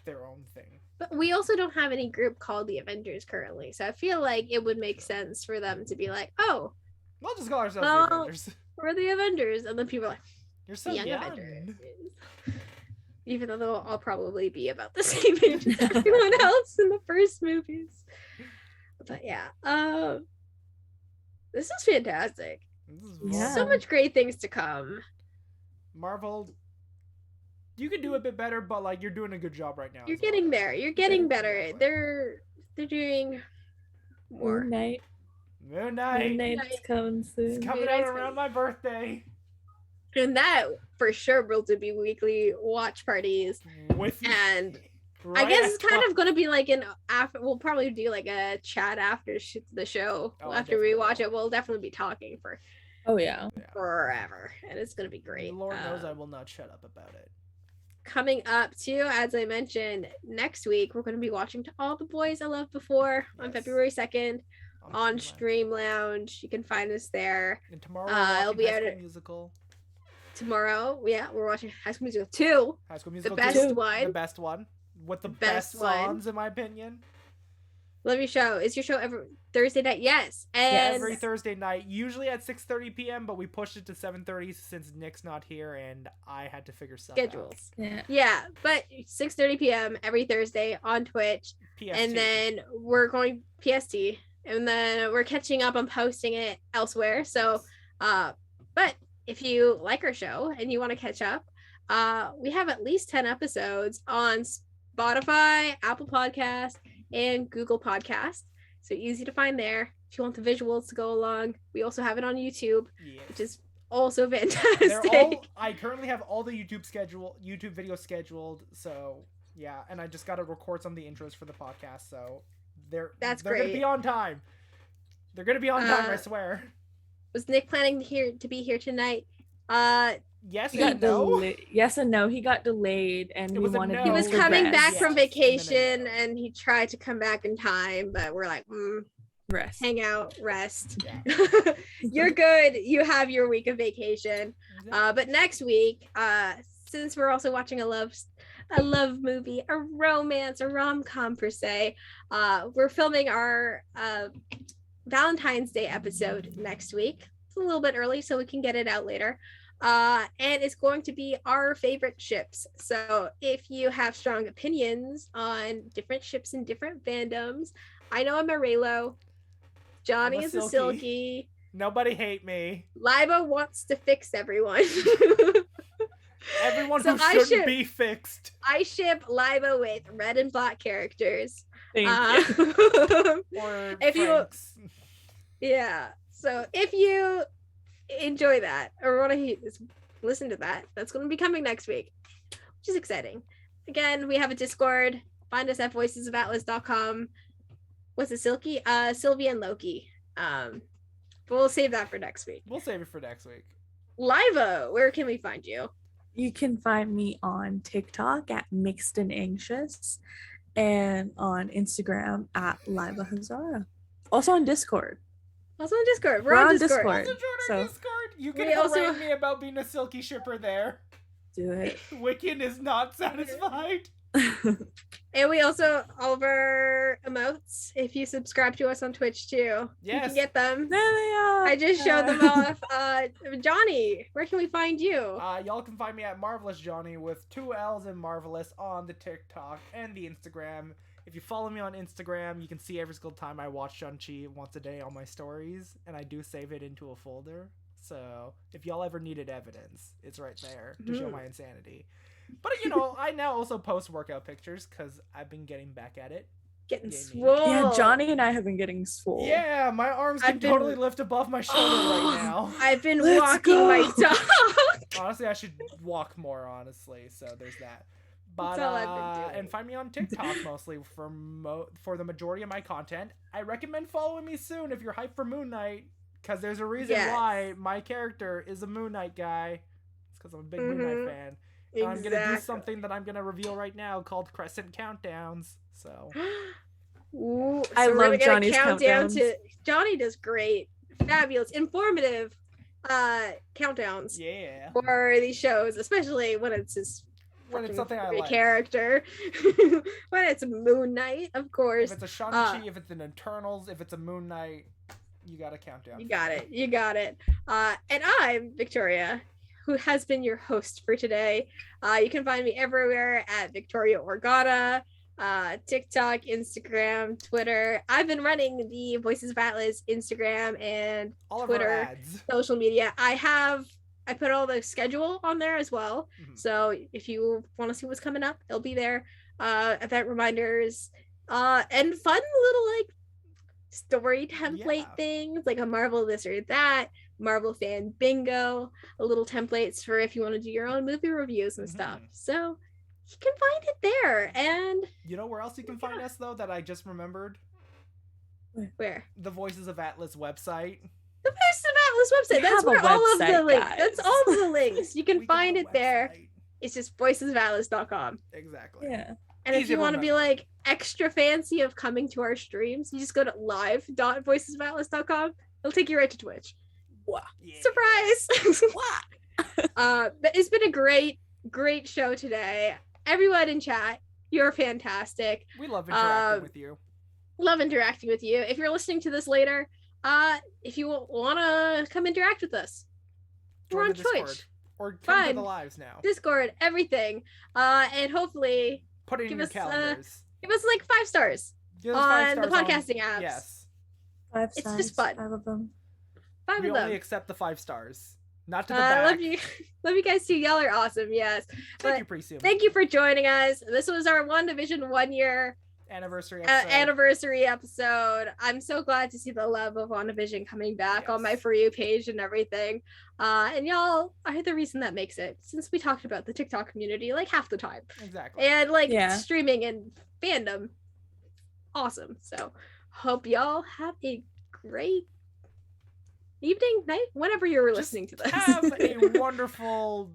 their own thing. But we also don't have any group called the Avengers currently. So I feel like it would make sense for them to be like, oh, we'll just call ourselves the Avengers. We're the Avengers. And then people are like, you're so young young. Avengers. Even though they'll all probably be about the same age as everyone else in the first movies. But yeah, this is fantastic. This is so much great things to come. Marvel, You could do a bit better, but like you're doing a good job right now. You're as well. getting there. You're getting better. Exactly. They're doing more. Moon Knight. Moon Knight. It's coming soon. It's coming Moon out Knight's around coming. my birthday. And that for sure will be weekly watch parties. With And right I guess at it's kind 12. of gonna be like an after. We'll probably do like a chat after the show. Oh, After we definitely watch will. it, we'll definitely be talking for Oh yeah. forever, and it's gonna be great. Lord knows I will not shut up about it. Coming up too, as I mentioned, next week we're gonna be watching To All the Boys I Loved Before on Yes. February 2nd on Streamline. Stream Lounge. You can find us there And tomorrow it'll we're be watching High out School at- Musical. tomorrow. Yeah, we're watching High School Musical 2, High School the Musical best 2, one. the best one with the Best best one. songs in my opinion. Love your show. Is your show every Thursday night? Yes. And Every Thursday night, usually at 6:30 p.m., but we pushed it to 7:30 since Nick's not here and I had to figure stuff schedules. Yeah. Yeah, but 6:30 p.m. every Thursday on Twitch. out. PST. And then we're going PST, and then we're catching up on posting it elsewhere. So but if you like our show and you want to catch up, we have at least 10 episodes on Spotify, Apple Podcast, and Google Podcast. So easy to find there. If you want the visuals to go along, we also have it on YouTube, Yes. which is also They're fantastic. all, I currently have all the YouTube videos scheduled, so yeah, and I just got to record some of the intros for the podcast, so they're That's gonna great. be on time. They're gonna be on time, I swear. Was Nick planning to be here tonight? Yes He got and no. delayed. Yes and no. He got delayed, and It we was a wanted. no. He was him to coming rest. back Yes, from and then a vacation, no. and he tried to come back in time, but we're like, Rest. hang out, rest. Yeah. You're good. You have your week of vacation. But next week, since we're also watching a love movie, a romance, a rom-com per se, we're filming our Valentine's Day episode next week. It's a little bit early, so we can get it out later. And it's going to be our favorite ships. So if you have strong opinions on different ships and different fandoms, I know I'm a Raylo. Johnny I'm a is a Silky. Silky. Nobody hate me. Laiba wants to fix everyone. Everyone So who I shouldn't should- be fixed. I ship Laiba with red and black characters. Thank you. Or If you- Franks. Yeah. So if you enjoy that or want to listen to that, that's going to be coming next week, which is exciting. Again, we have a Discord. Find us at voicesofatlas.com. What's it, Silky? Sylvia and Loki. But we'll save that for next week. We'll save it for next week. Laiba, where can we find you? You can find me on TikTok at Mixed and Anxious, and on Instagram at Laiba Hazara. Also on Discord. Also on Discord. We're We're on on Discord. Discord. Also join our So- Discord. You can We also- harangue me about being a Silky shipper there. Do it. Wiccan is not satisfied. And we also, all of our emotes, if you subscribe to us on Twitch too, you Yes. can get them. There they are. I just showed them off. Johnny, where can we find you? Y'all can find me at Marvelous Johnny with 2 L's in Marvelous on the TikTok and the Instagram. If you follow me on Instagram, you can see every single time I watch Shang-Chi once a day on my stories, and I do save it into a folder. So if y'all ever needed evidence, it's right there to show my insanity. But you know, I now also post workout pictures because I've been getting back at it. Getting Yeah, swole. Yeah, Johnny and I have been getting swole. Yeah, my arms can I've been- totally lift above my shoulder right now. I've been Let's walking go. my dog. Honestly, I should walk more, honestly, so there's that. But That's all I've been doing. and find me on TikTok mostly for the majority of my content. I recommend following me soon if you're hyped for Moon Knight, because there's a reason Yes. why my character is a Moon Knight guy. It's because I'm a big Moon Knight fan. And I'm gonna do something that I'm gonna reveal right now called Crescent Countdowns. So Ooh, I so we're love gonna get a Johnny's countdown countdowns. to Johnny does great, fabulous, informative countdowns yeah, for these shows, especially when it's his when it's fucking something I favorite like. character. When it's Moon Knight, of course. If it's a Shang-Chi, if it's an Eternals, if it's a Moon Knight, you got a countdown. You got it. You got it. And I'm Victoria, who has been your host for today. You can find me everywhere at Victoria Organa, TikTok, Instagram, Twitter. I've been running the Voices of Atlas Instagram and All of Twitter. our ads. social media. I have I put all the schedule on there as well. Mhm. So if you want to see what's coming up, it'll be there. Event reminders, and fun little like story template Yeah. things, like a Marvel this or that, Marvel fan bingo, a little templates for if you want to do your own movie reviews and stuff. Mhm. So you can find it there. And You know where else you can find us though that I just remembered? where? The Voices of Atlas website. The Voices of Atlas website. We That's have a where all of the website, links. That's guys. all of the links. You can We find have it a there. website. It's just voicesofatlas.com. Exactly. Yeah. And if Easy you to want to be remember. like extra fancy of coming to our streams, you just go to live.voicesofatlas.com. It'll take you right to Twitch. Yeah. Surprise! But it's been a great show today. Everyone in chat, you're fantastic. We love interacting with you. Love interacting with you. If you're listening to this later, if you want to come interact with us, we're Join on the Twitch, Discord. Or come to Fine. the lives now. Discord, everything. And hopefully Put it in give your us, calendars. give us like 5 stars. Give us 5 on the stars podcasting apps. Yes. 5 It's stars. just fun. 5 of them. 5 We of only them. accept the 5 stars. Not to the back. Love you. Love you guys too. Y'all are awesome. Yes. Thank But you, Presume. thank you for joining us. This was our WandaVision 1 year Anniversary episode. anniversary episode. I'm so glad to see the love of WandaVision coming back on my Yes. For You page and everything. And y'all are the reason that makes it, since we talked about the TikTok community like half the time. Exactly. And like Yeah. streaming and fandom. Awesome. So hope y'all have a great evening, night, whenever you're Just listening to this. Have a wonderful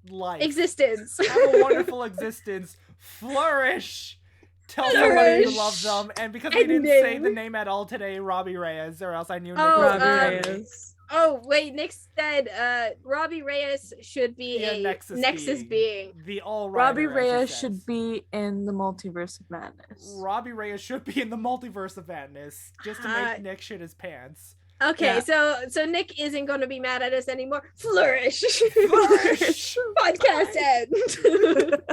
life. Existence. Have a wonderful existence. Flourish. Tell somebody you Flourish. love them. And because we didn't Ending. say the name at all today, Robbie Reyes, or else I knew Nick Oh, was Robbie gonna be. Reyes. Oh wait, Nick said Robbie Reyes should be Yeah, a Nexus Nexus being. The all Robbie Rider, as it Reyes says. should be in the Multiverse of Madness. Robbie Reyes should be in the multiverse of madness, just to make Nick shit his pants. Okay, Yeah. so Nick isn't going to be mad at us anymore. Flourish. Flourish. Podcast end.